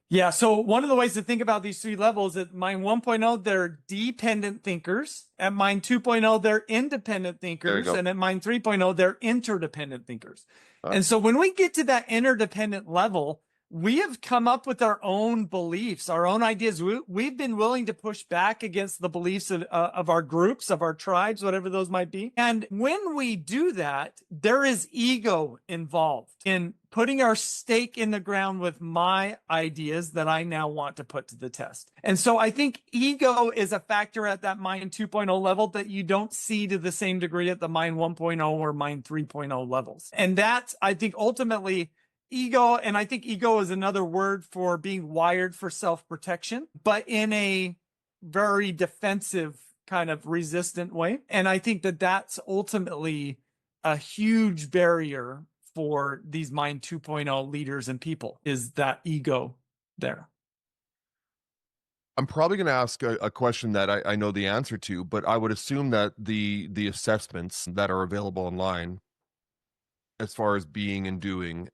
Yeah. So one of the ways to think about these three levels, at Mind 1.0, they're dependent thinkers. At Mind 2.0, they're independent thinkers. And at Mind 3.0, they're interdependent thinkers. And so when we get to that interdependent level, we have come up with our own beliefs, our own ideas. We've been willing to push back against the beliefs of our groups, of our tribes, whatever those might be. And when we do that, there is ego involved in putting our stake in the ground with my ideas that I now want to put to the test. And so I think ego is a factor at that Mind 2.0 level that you don't see to the same degree at the Mind 1.0 or Mind 3.0 levels. And that's, I think, ultimately ego. And I think ego is another word for being wired for self-protection, but in a very defensive kind of resistant way. And I think that that's ultimately a huge barrier for these Mind 2.0 leaders and people, is that ego there. I'm probably going to ask a question that I know the answer to, but I would assume that the assessments that are available online, as far as being and doing,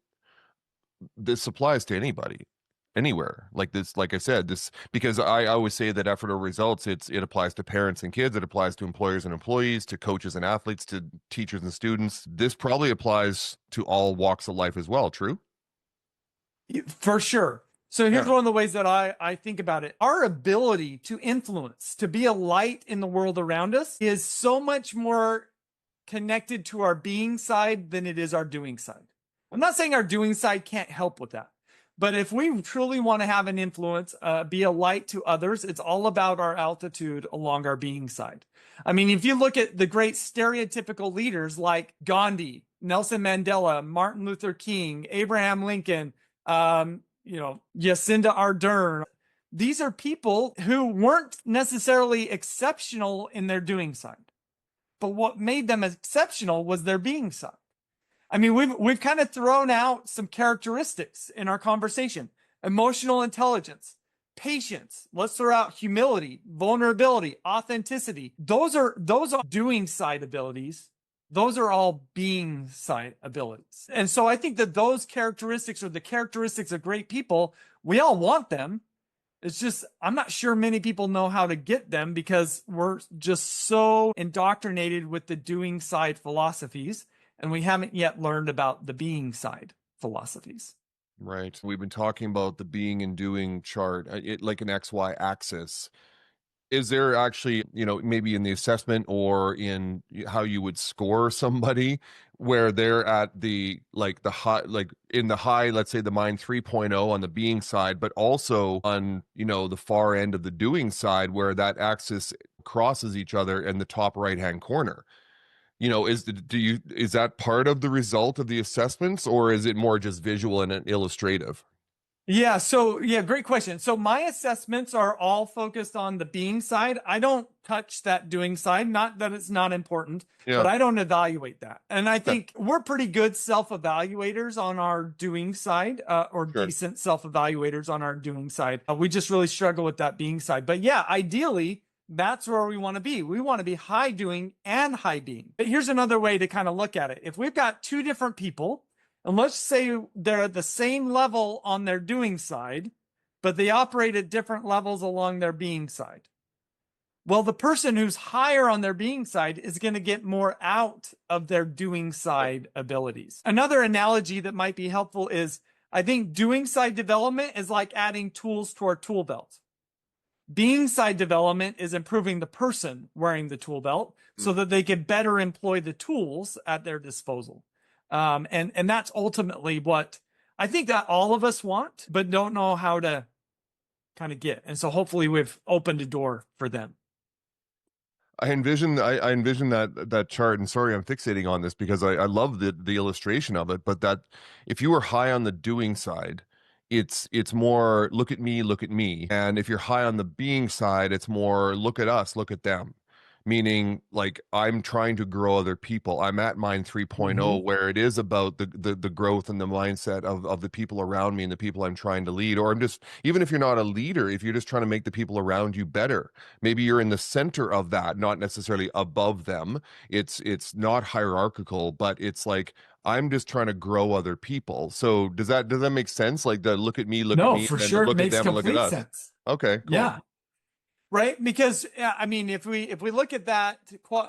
this applies to anybody, anywhere. Like this, like I said, this, because I always say that effort or results, it applies to parents and kids, it applies to employers and employees, to coaches and athletes, to teachers and students. This probably applies to all walks of life as well. True? For sure. So here's one of the ways that I think about it. Our ability to influence, to be a light in the world around us, is so much more connected to our being side than it is our doing side. I'm not saying our doing side can't help with that, but if we truly want to have an influence, be a light to others, it's all about our altitude along our being side. I mean, if you look at the great stereotypical leaders like Gandhi, Nelson Mandela, Martin Luther King, Abraham Lincoln, Jacinda Ardern, these are people who weren't necessarily exceptional in their doing side, but what made them exceptional was their being side. I mean, we've kind of thrown out some characteristics in our conversation: emotional intelligence, patience. Let's throw out humility, vulnerability, authenticity. Those are doing side abilities. Those are all being side abilities. And so I think that those characteristics are the characteristics of great people. We all want them. It's just, I'm not sure many people know how to get them, because we're just so indoctrinated with the doing side philosophies, and we haven't yet learned about the being side philosophies. Right. We've been talking about the being and doing chart, like an XY axis. Is there actually, maybe in the assessment or in how you would score somebody, where they're at the high, like in the high, let's say the Mind 3.0 on the being side, but also on, the far end of the doing side, where that axis crosses each other in the top right-hand corner? Is that part of the result of the assessments, or is it more just visual and illustrative? Yeah. So great question. So my assessments are all focused on the being side. I don't touch that doing side. Not that it's not important, but I don't evaluate that. And I think we're pretty good self-evaluators on our doing side, or decent self-evaluators on our doing side. We just really struggle with that being side. But yeah, ideally, that's where we want to be. We want to be high doing and high being. But here's another way to kind of look at it. If we've got two different people, and let's say they're at the same level on their doing side, but they operate at different levels along their being side, Well, the person who's higher on their being side is going to get more out of their doing side abilities. Another analogy that might be helpful is I think doing side development is like adding tools to our tool belt. Being side development is improving the person wearing the tool belt so that they can better employ the tools at their disposal. And that's ultimately what I think that all of us want, but don't know how to kind of get. And so hopefully we've opened a door for them. I envision that chart, and sorry I'm fixating on this because I love the illustration of it, but that if you were high on the doing side, it's more look at me, and if you're high on the being side, it's more look at us, look at them. Meaning, like, I'm trying to grow other people. I'm at Mind 3.0, where it is about the growth and the mindset of the people around me and the people I'm trying to lead. Or I'm just, even if you're not a leader, if you're just trying to make the people around you better, maybe you're in the center of that, not necessarily above them. It's not hierarchical, but it's like I'm just trying to grow other people. So does that make sense? Like the look at me, No, and for then the sure. It look at makes them and look at complete us. sense. Okay, cool. Yeah. Right. Because I mean, if we look at that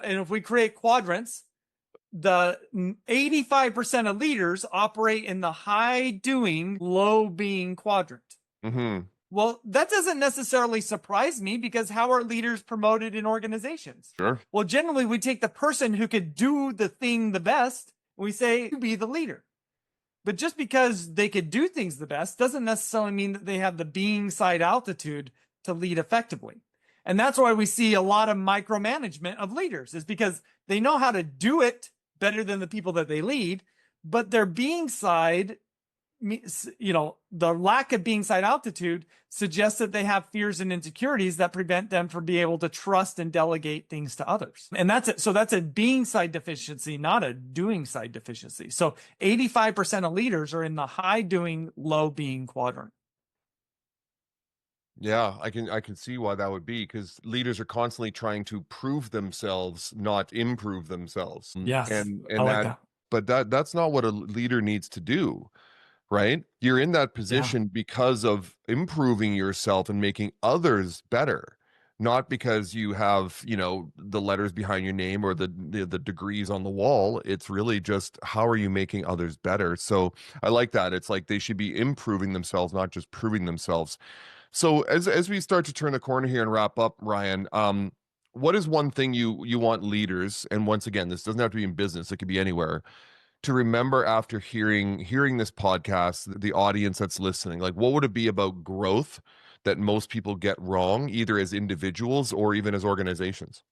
and if we create quadrants, the 85% of leaders operate in the high doing, low being quadrant. Mm-hmm. Well, that doesn't necessarily surprise me because how are leaders promoted in organizations? Sure. Well, generally we take the person who could do the thing the best, and we say, be the leader. But just because they could do things the best doesn't necessarily mean that they have the being side altitude to lead effectively. And that's why we see a lot of micromanagement of leaders, is because they know how to do it better than the people that they lead, but their being side, the lack of being side altitude suggests that they have fears and insecurities that prevent them from being able to trust and delegate things to others. And that's it. So that's a being side deficiency, not a doing side deficiency. So 85% of leaders are in the high doing, low being quadrant. Yeah, I can see why that would be, because leaders are constantly trying to prove themselves, not improve themselves. Yes, And I and like that, that. but that's not what a leader needs to do, right? You're in that Yeah. position because of improving yourself and making others better, not because you have, the letters behind your name or the degrees on the wall. It's really just how are you making others better? So I like that. It's like they should be improving themselves, not just proving themselves. So as we start to turn the corner here and wrap up, Ryan, what is one thing you want leaders, and once again, this doesn't have to be in business, it could be anywhere, to remember after hearing this podcast, the audience that's listening, like what would it be about growth that most people get wrong, either as individuals or even as organizations?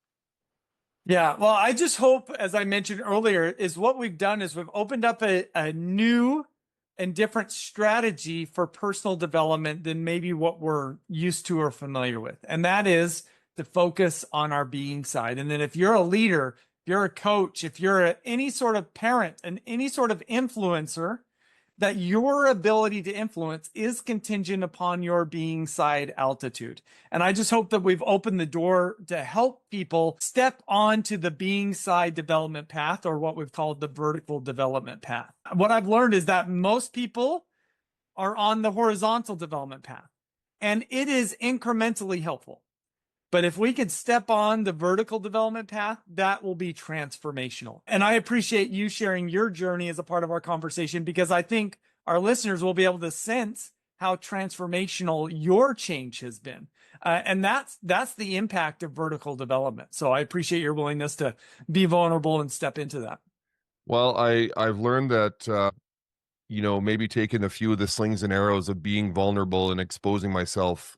Yeah. Well, I just hope, as I mentioned earlier, is what we've done is we've opened up a new and different strategy for personal development than maybe what we're used to or familiar with. And that is to focus on our being side. And then if you're a leader, if you're a coach, if you're any sort of parent and any sort of influencer, that your ability to influence is contingent upon your being side altitude. And I just hope that we've opened the door to help people step onto the being side development path, or what we've called the vertical development path. What I've learned is that most people are on the horizontal development path, and it is incrementally helpful. But if we could step on the vertical development path, that will be transformational. And I appreciate you sharing your journey as a part of our conversation, because I think our listeners will be able to sense how transformational your change has been. And that's the impact of vertical development. So I appreciate your willingness to be vulnerable and step into that. Well, I've learned that maybe taking a few of the slings and arrows of being vulnerable and exposing myself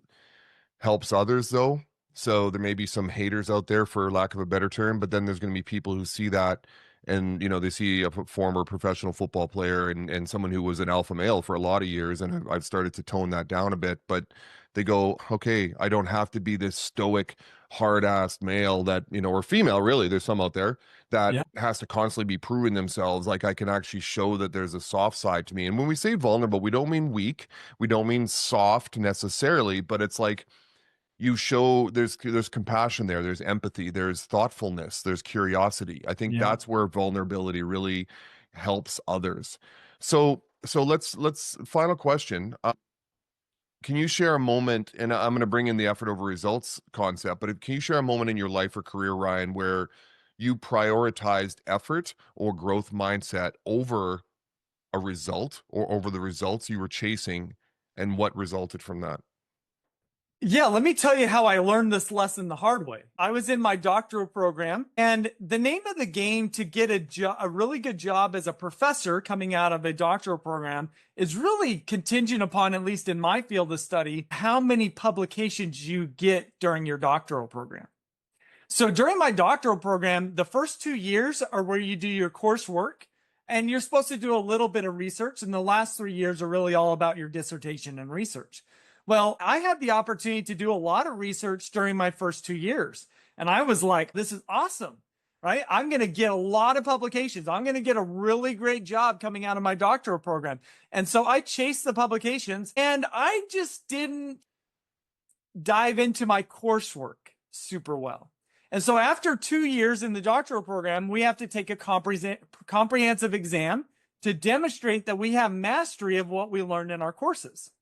helps others, though. So there may be some haters out there, for lack of a better term, but then there's going to be people who see that, and they see a former professional football player and someone who was an alpha male for a lot of years, and I've started to tone that down a bit, but they go, okay, I don't have to be this stoic, hard-assed male that, or female, really. There's some out there that Yeah. has to constantly be proving themselves. Like, I can actually show that there's a soft side to me. And when we say vulnerable, we don't mean weak, we don't mean soft necessarily, but it's like, you show there's compassion there, there's empathy, there's thoughtfulness, there's curiosity. I think Yeah. that's where vulnerability really helps others. So let's final question. Can you share a moment, and I'm going to bring in the effort over results concept, but can you share a moment in your life or career, Ryan, where you prioritized effort or growth mindset over a result or over the results you were chasing and what resulted from that? Yeah, let me tell you how I learned this lesson the hard way. I was in my doctoral program, and the name of the game to get a really good job as a professor coming out of a doctoral program is really contingent upon, at least in my field of study, how many publications you get during your doctoral program. So during my doctoral program, the first 2 years are where you do your coursework and you're supposed to do a little bit of research. And the last 3 years are really all about your dissertation and research. Well, I had the opportunity to do a lot of research during my first 2 years. And I was like, this is awesome, right? I'm going to get a lot of publications. I'm going to get a really great job coming out of my doctoral program. And so I chased the publications and I just didn't dive into my coursework super well. And so after 2 years in the doctoral program, we have to take a comprehensive exam to demonstrate that we have mastery of what we learned in our courses.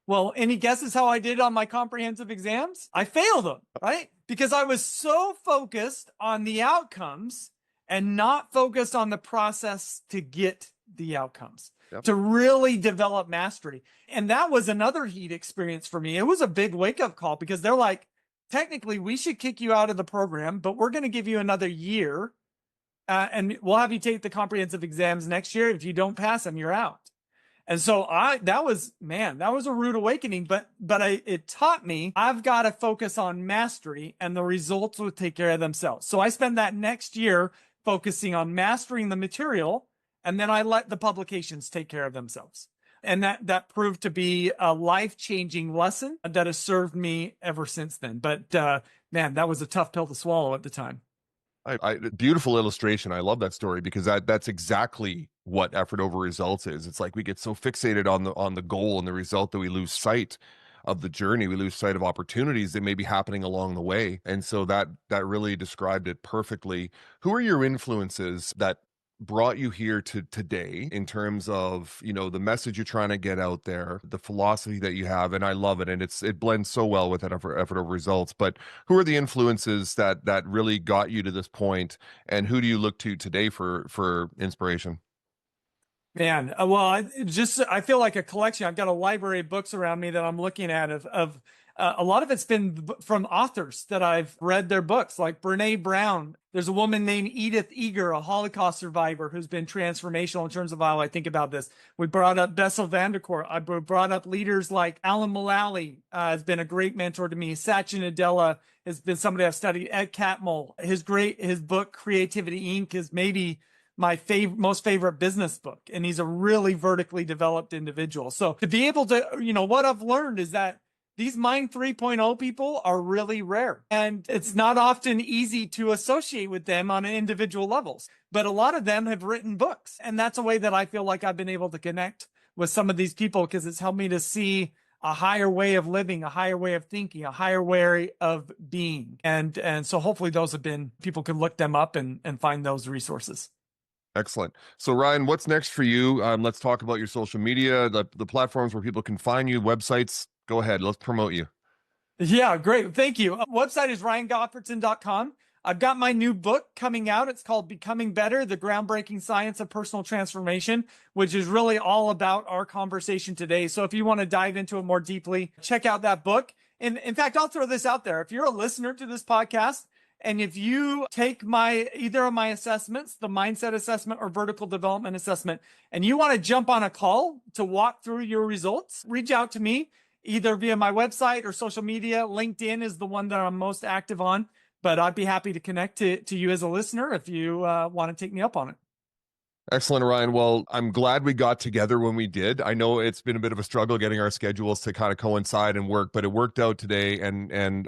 Well, any guesses how I did on my comprehensive exams? I failed them, right? Because I was so focused on the outcomes and not focused on the process to get the outcomes, to really develop mastery. And that was another heat experience for me. It was a big wake-up call because they're like, technically, we should kick you out of the program, but we're going to give you another year, and we'll have you take the comprehensive exams next year. If you don't pass them, you're out. And so that was a rude awakening, but it taught me I've got to focus on mastery and the results will take care of themselves. So I spent that next year focusing on mastering the material, and then I let the publications take care of themselves. And that proved to be a life-changing lesson that has served me ever since then. But man, that was a tough pill to swallow at the time. Beautiful illustration. I love that story because that's exactly what effort over results is. It's like we get so fixated on the goal and the result that we lose sight of the journey. We lose sight of opportunities that may be happening along the way. And so that really described it perfectly. Who are your influences that brought you here to today in terms of, the message you're trying to get out there, the philosophy that you have? And I love it. And it blends so well with that effort over results. But who are the influences that really got you to this point, and who do you look to today for inspiration? Man, well, I feel like a collection. I've got a library of books around me that I'm looking at of a lot of it's been from authors that I've read their books, like Brene Brown. There's a woman named Edith Eger, a Holocaust survivor, who's been transformational in terms of how I think about this. We brought up Bessel van der Kolk. I brought up leaders like Alan Mulally, has been a great mentor to me. Satya Nadella has been somebody I've studied. Ed Catmull, his book Creativity Inc. is maybe my most favorite business book. And he's a really vertically developed individual. So to be able to, what I've learned is that these Mind 3.0 people are really rare. And it's not often easy to associate with them on an individual levels. But a lot of them have written books. And that's a way that I feel like I've been able to connect with some of these people because it's helped me to see a higher way of living, a higher way of thinking, a higher way of being. And so hopefully those have been, people can look them up and find those resources. Excellent. So Ryan, what's next for you? Let's talk about your social media, the platforms where people can find you, websites. Go ahead. Let's promote you. Yeah, great. Thank you. Website is ryangottfredson.com. I've got my new book coming out. It's called Becoming Better, The Groundbreaking Science of Personal Transformation, which is really all about our conversation today. So if you want to dive into it more deeply, check out that book. And in fact, I'll throw this out there. If you're a listener to this podcast, and if you take either of my assessments, the mindset assessment or vertical development assessment, and you want to jump on a call to walk through your results, reach out to me either via my website or social media. LinkedIn is the one that I'm most active on, but I'd be happy to connect to you as a listener if you want to take me up on it. Excellent, Ryan. Well, I'm glad we got together when we did. I know it's been a bit of a struggle getting our schedules to kind of coincide and work, but it worked out today. And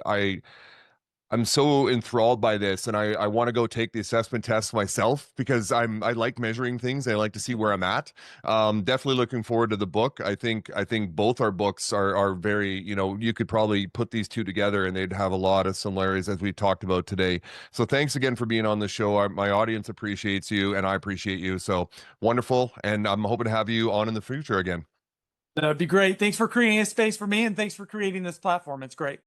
I'm so enthralled by this, and I want to go take the assessment test myself because I like measuring things. I like to see where I'm at. Definitely looking forward to the book. I think both our books are very, you could probably put these two together and they'd have a lot of similarities as we talked about today. So thanks again for being on the show. My audience appreciates you and I appreciate you. So wonderful. And I'm hoping to have you on in the future again. That'd be great. Thanks for creating a space for me, and thanks for creating this platform. It's great.